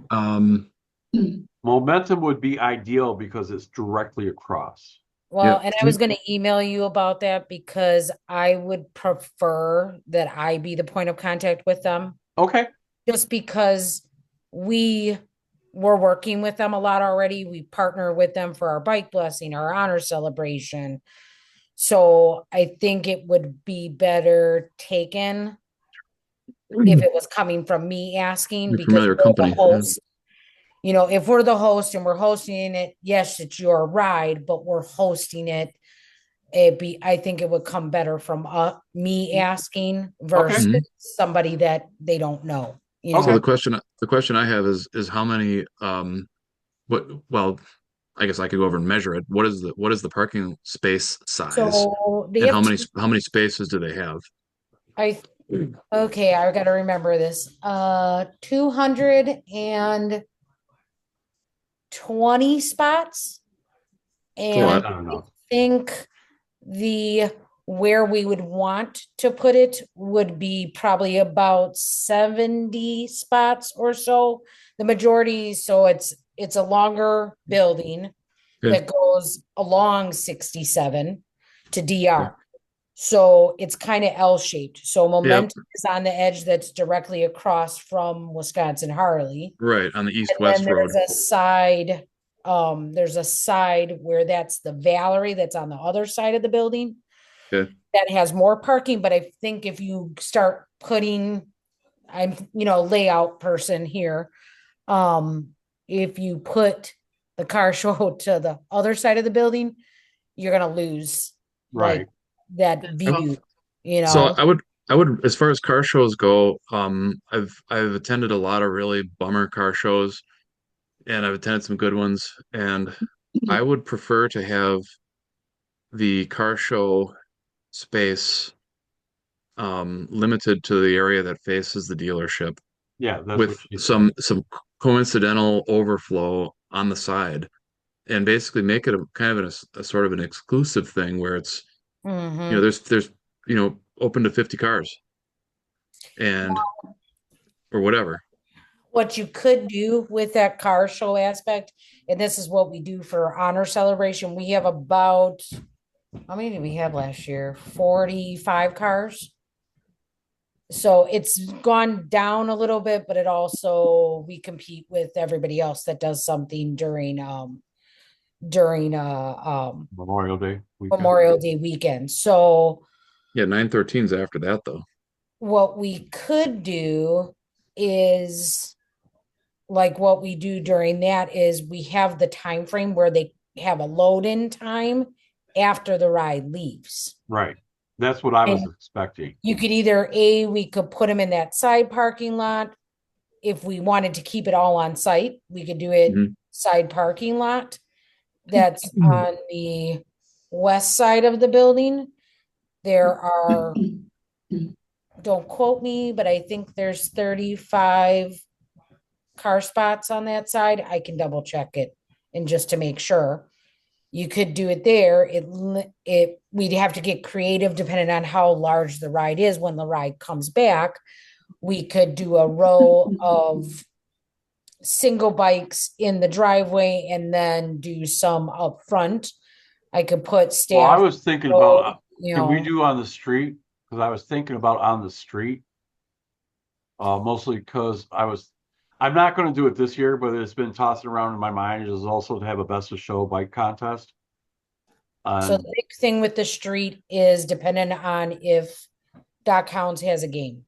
Momentum would be ideal because it's directly across. Well, and I was going to email you about that because I would prefer that I be the point of contact with them. Okay. Just because we were working with them a lot already. We partner with them for our bike blessing, our honor celebration. So I think it would be better taken if it was coming from me asking, because familiar company. the host. If we're the host and we're hosting it, yes, it's your ride, but we're hosting it. I think it would come better from me asking versus somebody that they don't know. So the question I have is how many well, I guess I could go over and measure it. What is the parking space size? So and how many spaces do they have? I got to remember this. 220 spots, and I think where we would want to put it would be probably about 70 spots or so. The majority, so it's a longer building that goes along 67 to DR. So it's kind of L-shaped. So Momentum is on the edge that's directly across from Wisconsin Harley. Right, on the And east-west then road. there's a side where that's the Valerie that's on the other side of the building. Okay. That has more parking, but I think if you start putting, I'm, layout person here. If you put the car show to the other side of the building, you're gonna lose Right. that view, So I would, as far as car shows go, I've attended a lot of really bummer car shows, and I've attended some good ones, and I would prefer to have the car show space limited to the area that faces the dealership, Yeah, that's with what she some said. coincidental overflow on the side, and basically make it a kind of a sort of an exclusive thing where it's there's open to 50 cars and or whatever. What you could do with that car show aspect, and this is what we do for honor celebration, we have about, how many did we have last year? 45 cars. So it's gone down a little bit, but it also, we compete with everybody else that does something during Memorial Day weekend. So yeah, 913 is after that though. What we could do is, like what we do during that is we have the time frame where they have a load in time after the ride leaves. Right. That's what I was expecting. You could either we could put them in that side parking lot. If we wanted to keep it all on site, we could do it side parking lot. That's on the west side of the building. There are, don't quote me, but I think there's 35 car spots on that side. I can double check it, and just to make sure. You could do it there. We'd have to get creative depending on how large the ride is when the ride comes back. We could do a row of single bikes in the driveway and then do some up front. I could put staff. Well, I was thinking about, can we do on the street? Because I was thinking about on the street. Mostly because I'm not going to do it this year, but it's been tossing around in my mind is also to have a best of show bike contest. So the big thing with the street is dependent on if Doc Hounds has a game.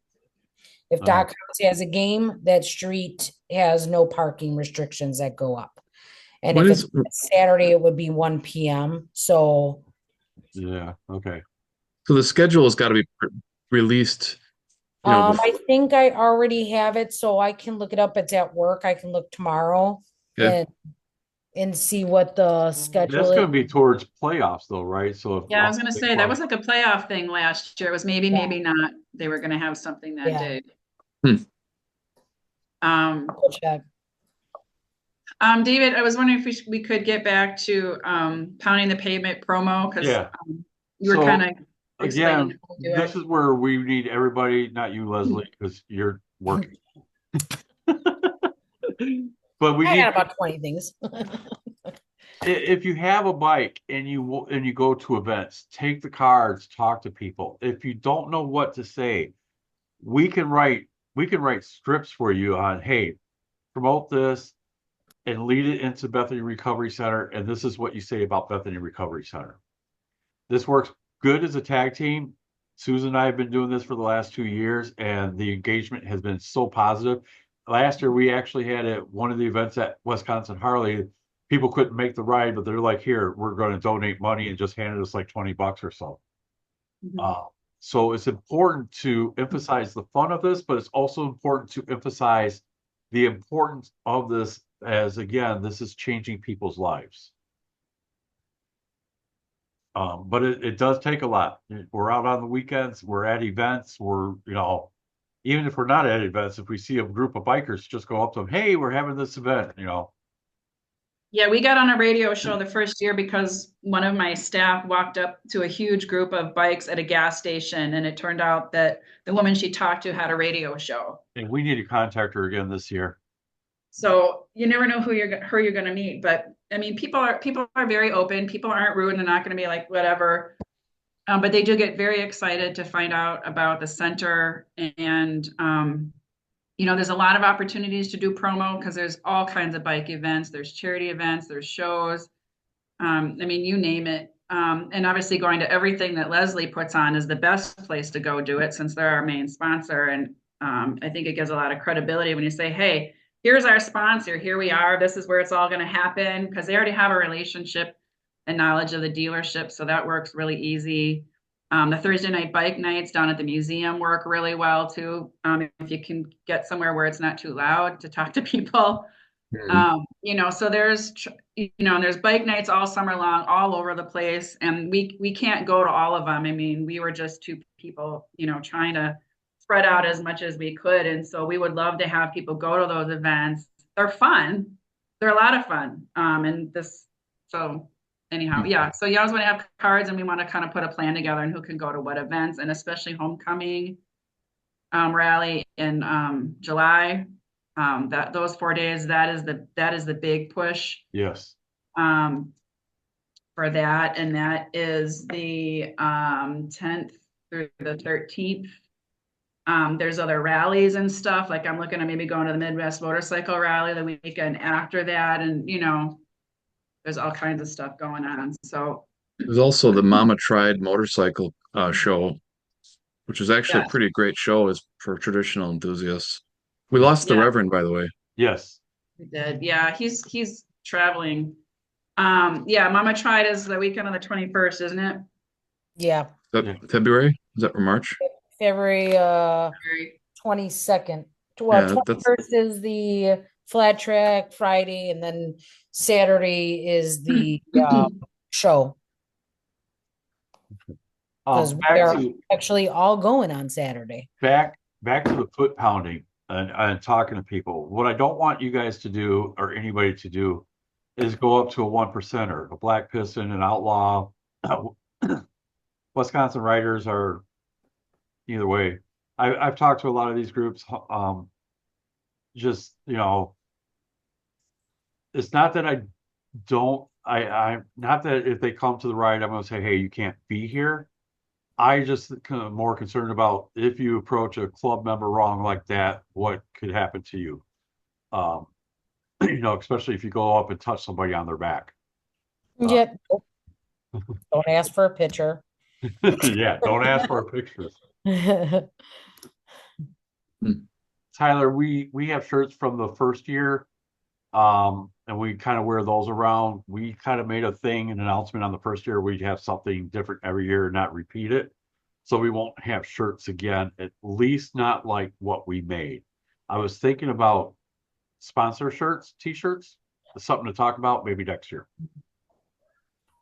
If Doc Hounds has a game, that street has no parking restrictions that go up. And if it's Saturday, it would be 1 p.m. So yeah, okay. So the schedule has got to be released. I think I already have it, so I can look it up. It's at work. I can look tomorrow and see what the schedule That's is. going to be towards playoffs, though, right? So I was going to say that was like a playoff thing last year. It was maybe not. They were going to have something that day. Check. David, I was wondering if we could get back to pounding the pavement promo, because you were kind of. Again, this is where we need everybody, not you, Leslie, because you're working. But we need about 20 things. If you have a bike and you go to events, take the cards, talk to people. If you don't know what to say, we can write scripts for you on, hey, promote this and lead it into Bethany Recovery Center, and this is what you say about Bethany Recovery Center. This works good as a tag team. Susan and I have been doing this for the last 2 years, and the engagement has been so positive. Last year, we actually had at one of the events at Wisconsin Harley, people couldn't make the ride, but they're like, here, we're going to donate money, and just handed us like $20 or so. So it's important to emphasize the fun of this, but it's also important to emphasize the importance of this, as again, this is changing people's lives. But it does take a lot. We're out on the weekends, we're at events, even if we're not at events, if we see a group of bikers, just go up to them, hey, we're having this event, Yeah, we got on a radio show the first year because one of my staff walked up to a huge group of bikes at a gas station, and it turned out that the woman she talked to had a radio show. And we need to contact her again this year. So you never know who you're going to meet, but I mean, people are very open. People aren't rude, and they're not going to be like whatever. But they do get very excited to find out about the center and, there's a lot of opportunities to do promo because there's all kinds of bike events. There's charity events, there's shows. You name it. And obviously going to everything that Leslie puts on is the best place to go do it since they're our main sponsor. And I think it gives a lot of credibility when you say, hey, here's our sponsor, here we are, this is where it's all going to happen, because they already have a relationship and knowledge of the dealership. So that works really easy. The Thursday night bike nights down at the museum work really well too. If you can get somewhere where it's not too loud to talk to people. So there's bike nights all summer long, all over the place. And we can't go to all of them. We were just two people, trying to spread out as much as we could. And so we would love to have people go to those events. They're fun. They're a lot of fun. Anyhow, yeah. So you always want to have cards, and we want to kind of put a plan together and who can go to what events, and especially homecoming rally in July. Those 4 days, that is the big push. Yes. For that, and that is the 10th through the 13th. There's other rallies and stuff. Like I'm looking at maybe going to the Midwest Motorcycle Rally the weekend after that, and there's all kinds of stuff going on. So there's also the Mama Tried motorcycle show, which is actually a pretty great show as for traditional enthusiasts. We lost the Reverend, by the way. Yes. We did. Yeah, he's traveling. Mama Tried is the weekend of the 21st, isn't it? Yeah. Is that February? Is that for March? February 22nd. Well, 21st is the flat track Friday, and then Saturday is the show. Because we are actually all going on Saturday. Back to the foot pounding and talking to people. What I don't want you guys to do, or anybody to do, is go up to a 1%er, a Black Piston, an Outlaw. Wisconsin riders are either way. I've talked to a lot of these groups. It's not that I'm not that if they come to the ride, I'm going to say, hey, you can't be here. I just kind of more concerned about if you approach a club member wrong like that, what could happen to you? Especially if you go up and touch somebody on their back. Yep. Don't ask for a picture. Yeah, don't ask for a picture. Tyler, we have shirts from the first year, and we kind of wear those around. We kind of made an announcement on the first year. We'd have something different every year and not repeat it. So we won't have shirts again, at least not like what we made. I was thinking about sponsor shirts, t-shirts, something to talk about maybe next year.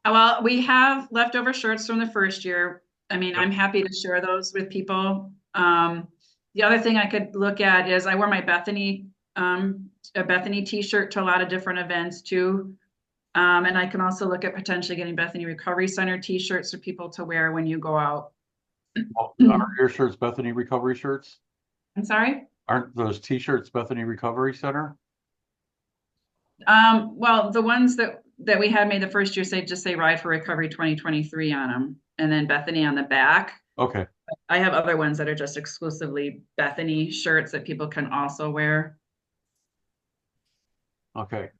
Well, we have leftover shirts from the first year. I'm happy to share those with people. The other thing I could look at is I wear my Bethany t-shirt to a lot of different events too. And I can also look at potentially getting Bethany Recovery Center t-shirts for people to wear when you go out. Are your shirts Bethany Recovery shirts? I'm sorry? Aren't those t-shirts Bethany Recovery Center? Well, the ones that we had made the first year just say Ride for Recovery 2023 on them, and then Bethany on the back. Okay. I have other ones that are just exclusively Bethany shirts that people can also wear. Okay.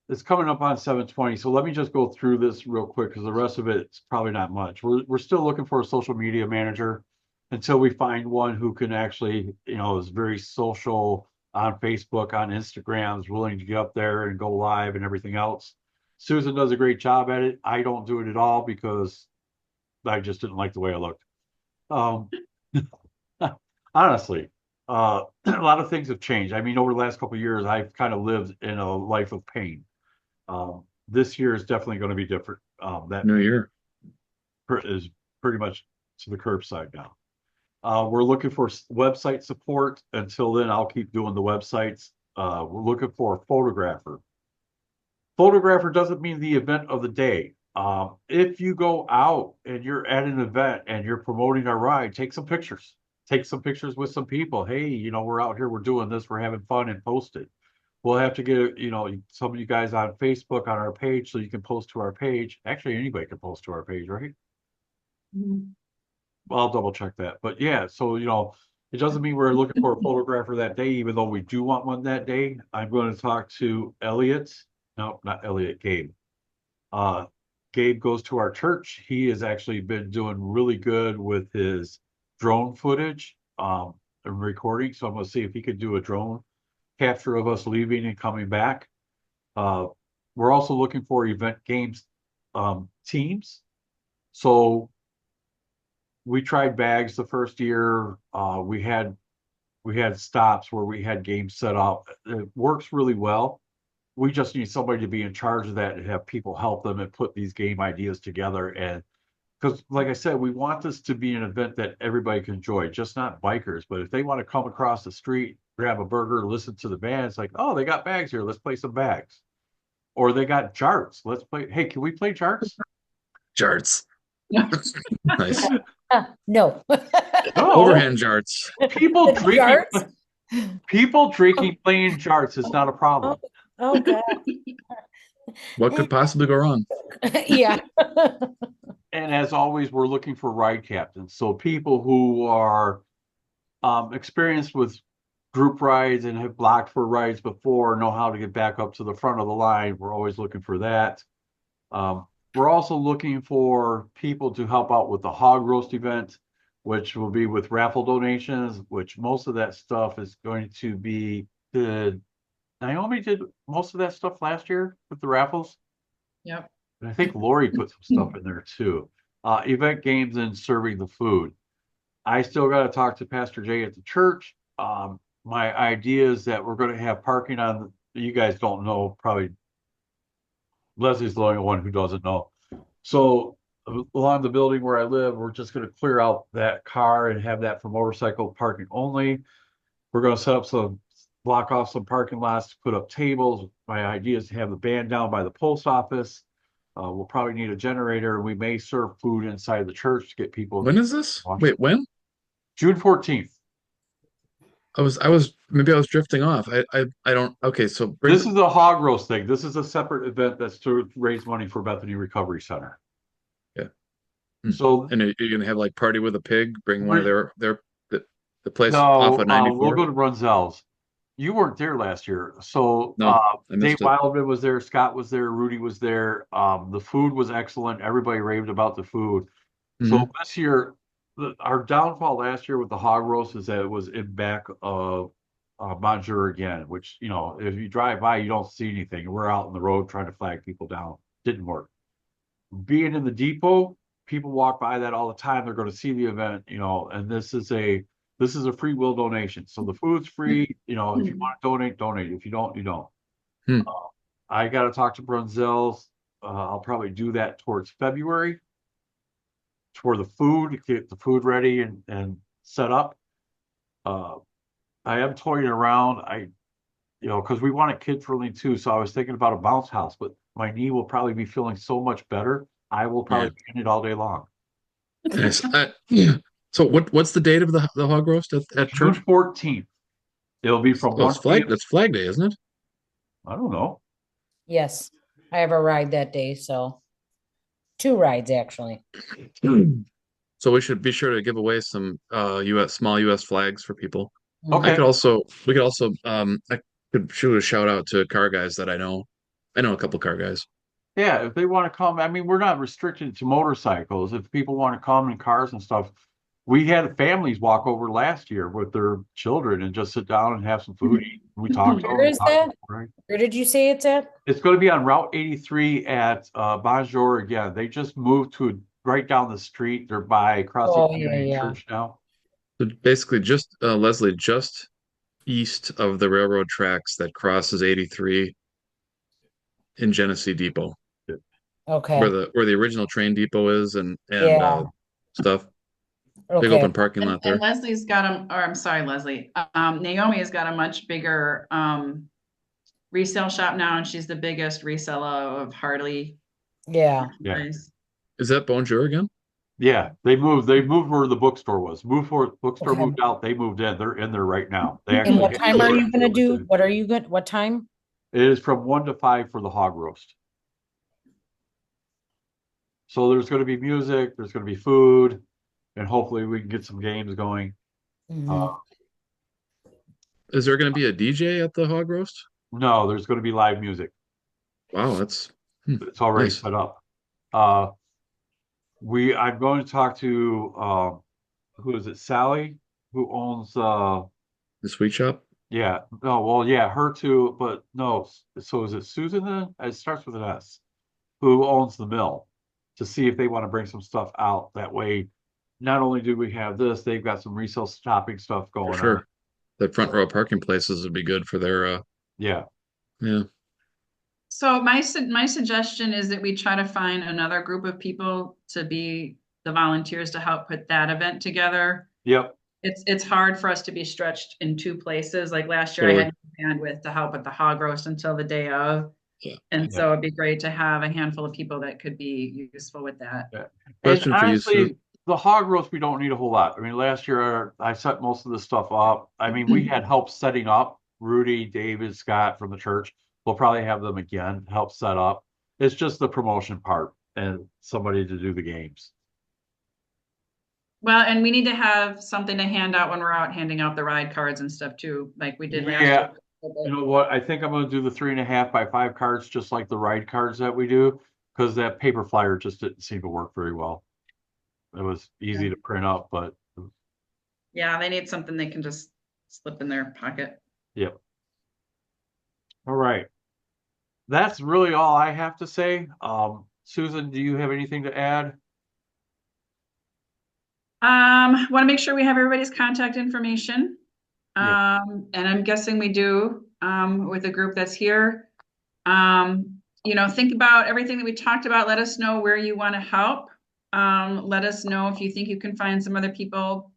It's coming up on 7:20, so let me just go through this real quick because the rest of it's probably not much. We're still looking for a social media manager until we find one who can actually, is very social on Facebook, on Instagram, is willing to get up there and go live and everything else. Susan does a great job at it. I don't do it at all because I just didn't like the way I looked. Honestly, a lot of things have changed. Over the last couple of years, I've kind of lived in a life of pain. This year is definitely going to be different. That New year is pretty much to the curbside now. We're looking for website support. Until then, I'll keep doing the websites. We're looking for a photographer. Photographer doesn't mean the event of the day. If you go out and you're at an event and you're promoting our ride, take some pictures. Take some pictures with some people. Hey, we're out here, we're doing this, we're having fun, and post it. We'll have to get, some of you guys on Facebook on our page so you can post to our page. Actually, anybody can post to our page, right? Well, I'll double check that. But yeah, so it doesn't mean we're looking for a photographer that day, even though we do want one that day. I'm going to talk to Elliot. No, not Elliot, Gabe. Gabe goes to our church. He has actually been doing really good with his drone footage and recording. So I'm going to see if he could do a drone capture of us leaving and coming back. We're also looking for event games teams. So we tried bags the first year. We had stops where we had games set up. It works really well. We just need somebody to be in charge of that and have people help them and put these game ideas together. And because, like I said, we want this to be an event that everybody can enjoy, just not bikers. But if they want to come across the street, grab a burger, listen to the band, it's like, oh, they got bags here. Let's play some bags. Or they got jarts. Let's play. Hey, can we play jarts? Jarts. Nice. No. Overhand jarts. People drinking, Jarts? people drinking, playing jarts is not a problem. Oh God. What could possibly go wrong? Yeah. And as always, we're looking for ride captains. So people who are experienced with group rides and have blocked for rides before, know how to get back up to the front of the line. We're always looking for that. We're also looking for people to help out with the hog roast event, which will be with raffle donations, which most of that stuff is going to be Naomi did most of that stuff last year with the raffles. Yep. And I think Lori put some stuff in there too. Event games and serving the food. I still got to talk to Pastor Jay at the church. My idea is that we're going to have parking on, you guys don't know, probably Leslie's the only one who doesn't know. So along the building where I live, we're just going to clear out that car and have that for motorcycle parking only. We're going to set up block off some parking lots to put up tables. My idea is to have the band down by the post office. We'll probably need a generator. We may serve food inside the church to get people. When is this? Wait, when? June 14th. I was maybe I was drifting off. I don't. Okay, so this is the hog roast thing. This is a separate event that's to raise money for Bethany Recovery Center. Yeah. So and you're gonna have like party with a pig? Bring one of the place no, off of 94. We'll go to Brunzell's. You weren't there last year, so no, Dave Wildman was there, Scott was there, Rudy was there. The food was excellent. Everybody raved about the food. So this year, our downfall last year with the hog roast is that it was in back of Bonjour again, which if you drive by, you don't see anything. We're out on the road trying to flag people down. Didn't work. Being in the depot, people walk by that all the time. They're going to see the event, and this is a free will donation. So the food's free. If you want to donate. If you don't, you don't. I got to talk to Brunzell's. I'll probably do that towards February for the food, get the food ready and set up. I am toying around. Because we want it kid friendly too. So I was thinking about a bounce house, but my knee will probably be feeling so much better. I will probably be in it all day long. Nice. So what's the date of the hog roast at June church? 14th. It'll be from that's Flag Day, isn't it? I don't know. Yes, I have a ride that day, so 2 rides actually. So we should be sure to give away some small US flags for people. Okay. We could also I could shoot a shout out to car guys that I know. I know a couple car guys. Yeah, if they want to come, we're not restricted to motorcycles. If people want to come in cars and stuff, we had families walk over last year with their children and just sit down and have some food. We talked. Where is that? Where did you say it's at? It's going to be on Route 83 at Bonjour again. They just moved to right down the street. They're by Crossing Community Church now. So basically, Leslie, just east of the railroad tracks that crosses 83 in Genesee Depot. Okay. Where the original train depot is and stuff. Okay. Big open parking lot there. And Leslie's got Leslie. Naomi has got a much bigger resale shop now, and she's the biggest reseller of Harley. Yeah. Is that Bonjour again? Yeah, they moved where the bookstore was. Bookstore moved out. They moved in. They're in there right now. And what time are you going to do? What time? It is from 1 to 5 for the hog roast. So there's going to be music, there's going to be food, and hopefully we can get some games going. Is there going to be a DJ at the hog roast? No, there's going to be live music. Wow, that's it's already nice. set up. I'm going to talk to who is it, Sally, who owns the sweet shop? Yeah. No, well, yeah, her too, but no. So is it Susan then? It starts with an S. Who owns the mill, to see if they want to bring some stuff out. That way, not only do we have this, they've got some resale shopping stuff going For sure. on. The front row parking places would be good for their Yeah. So my suggestion is that we try to find another group of people to be the volunteers to help put that event together. Yep. It's hard for us to be stretched in two places. Like last year, I had no bandwidth to help with the hog roast until the day of. Yeah. And so it'd be great to have a handful of people that could be useful with that. Yeah. Question and for honestly, you, Sue. The hog roast, we don't need a whole lot. I mean, last year I set most of the stuff up. I mean, we had help setting up. Rudy, David, Scott from the church. We'll probably have them again, help set up. It's just the promotion part and somebody to do the games. Well, and we need to have something to hand out when we're out handing out the ride cards and stuff too, like we did last year. You know what? I think I'm going to do the 3.5 by 5 cards, just like the ride cards that we do, because that paper flyer just didn't seem to work very well. It was easy to print up, but yeah, they need something they can just slip in their pocket. Yep. All right. That's really all I have to say. Susan, do you have anything to add? Want to make sure we have everybody's contact information. And I'm guessing we do, with the group that's here. Think about everything that we talked about. Let us know where you want to help. Let us know if you think you can find some other people,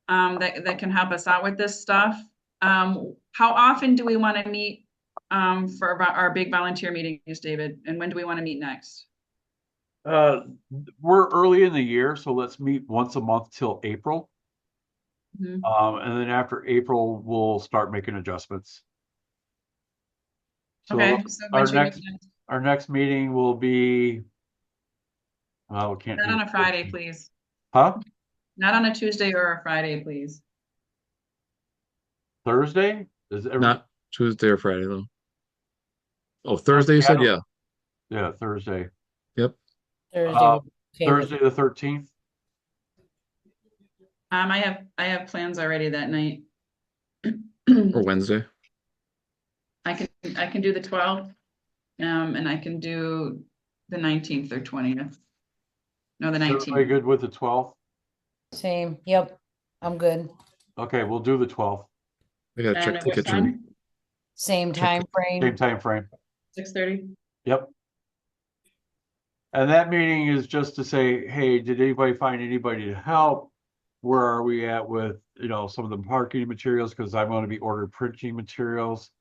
that can help us out with this stuff. How often do we want to meet, for our big volunteer meetings, David? And when do we want to meet next? We're early in the year, so let's meet once a month till April. Mm-hmm. And then after April, we'll start making adjustments. So okay. So our next meeting will be. Well, we can't. Not on a Friday, please. Huh? Not on a Tuesday or a Friday, please. Thursday? Not Tuesday or Friday though. Oh, Thursday, you said? Yeah. Yeah, Thursday. Yep. Thursday the 13th. I have plans already that night. Or Wednesday. I can do the 12th, and I can do the 19th or 20th. No, the 19th. Everybody good with the 12th? Same. Yep. I'm good. Okay, we'll do the 12th. I gotta check the kitchen. Same time frame. Same time frame. 6:30. Yep. And that meeting is just to say, hey, did anybody find anybody to help? Where are we at with, some of the marketing materials? Because I'm going to be ordering printing materials.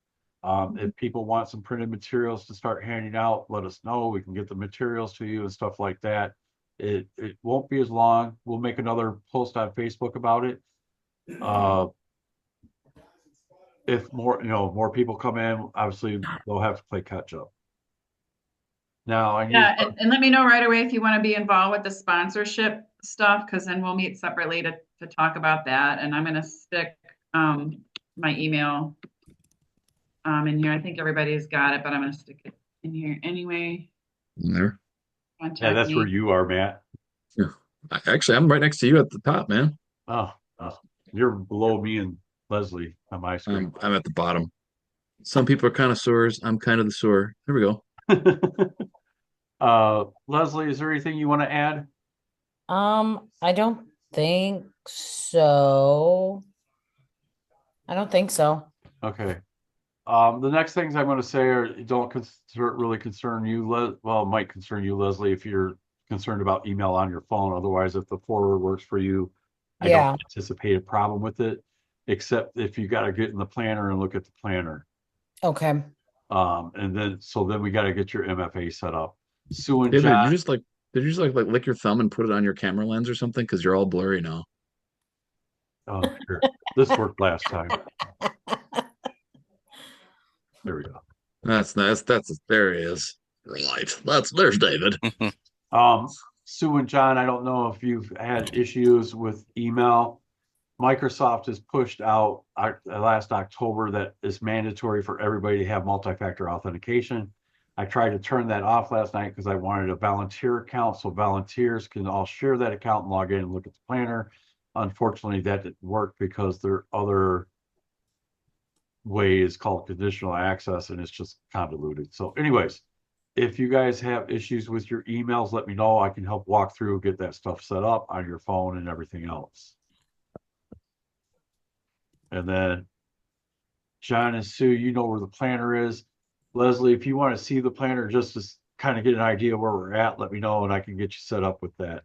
If people want some printed materials to start handing out, let us know. We can get the materials to you and stuff like that. It won't be as long. We'll make another post on Facebook about it. If more people come in, obviously they'll have to play catch up. Now, and let me know right away if you want to be involved with the sponsorship stuff, because then we'll meet separately to talk about that. And I'm going to stick my email in here. I think everybody's got it, but I'm going to stick it in here anyway. In there. Yeah, that's where you are, Matt. Yeah. Actually, I'm right next to you at the top, man. Oh, you're below me and Leslie on my screen. I'm at the bottom. Some people are connoisseurs. I'm kind of the sewer. There we go. Leslie, is there anything you want to add? I don't think so. Okay. The next things I'm going to say don't really concern you. Well, it might concern you, Leslie, if you're concerned about email on your phone. Otherwise, if the forward works for you, I don't anticipate a problem with it, except if you got to get in the planner and look at the planner. Okay. And then we got to get your MFA set up. Sue and David, John. did you just like lick your thumb and put it on your camera lens or something? Because you're all blurry now. Oh, sure. This worked last time. There we go. That's there he is. Right. There's David. Sue and John, I don't know if you've had issues with email. Microsoft has pushed out last October that it's mandatory for everybody to have multi-factor authentication. I tried to turn that off last night because I wanted a volunteer account so volunteers can all share that account and log in and look at the planner. Unfortunately, that didn't work because their other way is called conditional access and it's just convoluted. So anyways, if you guys have issues with your emails, let me know. I can help walk through, get that stuff set up on your phone and everything else. And then John and Sue, you know where the planner is. Leslie, if you want to see the planner just to kind of get an idea where we're at, let me know and I can get you set up with that.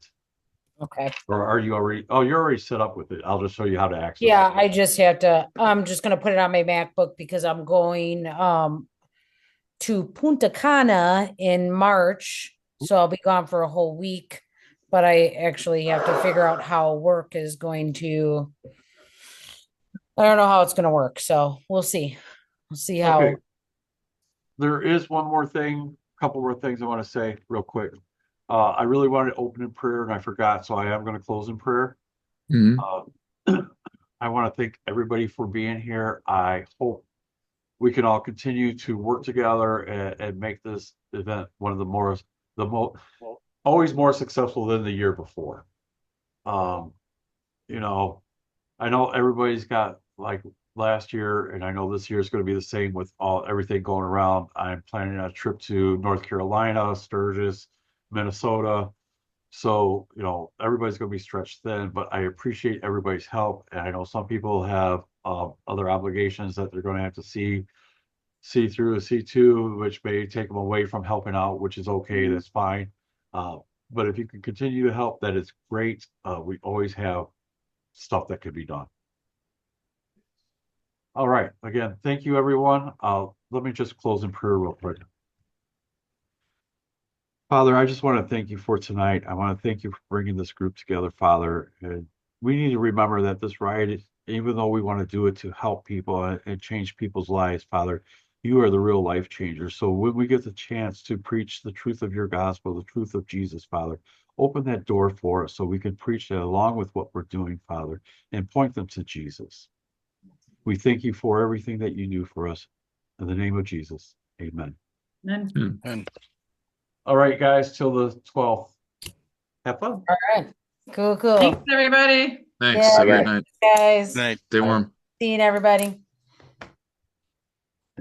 Okay. Or are you already? Oh, you're already set up with it. I'll just show you how to access Yeah, it. I just have to, I'm just gonna put it on my MacBook because I'm going to Punta Cana in March. So I'll be gone for a whole week, but I actually have to figure out how work is going to, I don't know how it's gonna work, so we'll see. We'll see how. Okay. There is one more thing, a couple more things I want to say real quick. I really wanted to open in prayer and I forgot, so I am going to close in prayer. Mhm. I want to thank everybody for being here. I hope we can all continue to work together and make this event one of always more successful than the year before. You know, I know everybody's got like last year, and I know this year is going to be the same with everything going around. I'm planning a trip to North Carolina, Sturgis, Minnesota. So, you know, everybody's going to be stretched thin, but I appreciate everybody's help. And I know some people have other obligations that they're going to have to see through, see to, which may take them away from helping out, which is okay. That's fine. But if you can continue to help, that is great. We always have stuff that could be done. All right. Again, thank you, everyone. Let me just close in prayer real quick. Father, I just want to thank you for tonight. I want to thank you for bringing this group together, Father. And we need to remember that this riot, even though we want to do it to help people and change people's lives, Father, you are the real life changer. So when we get the chance to preach the truth of your gospel, the truth of Jesus, Father, open that door for us so we can preach that along with what we're doing, Father, and point them to Jesus. We thank you for everything that you do for us. In the name of Jesus, amen. Amen. All right, guys, till the 12th. Have fun. All right. Cool. Thanks, everybody. Thanks. Yeah, Have a great night. guys. Night. Stay warm. Seeing everybody.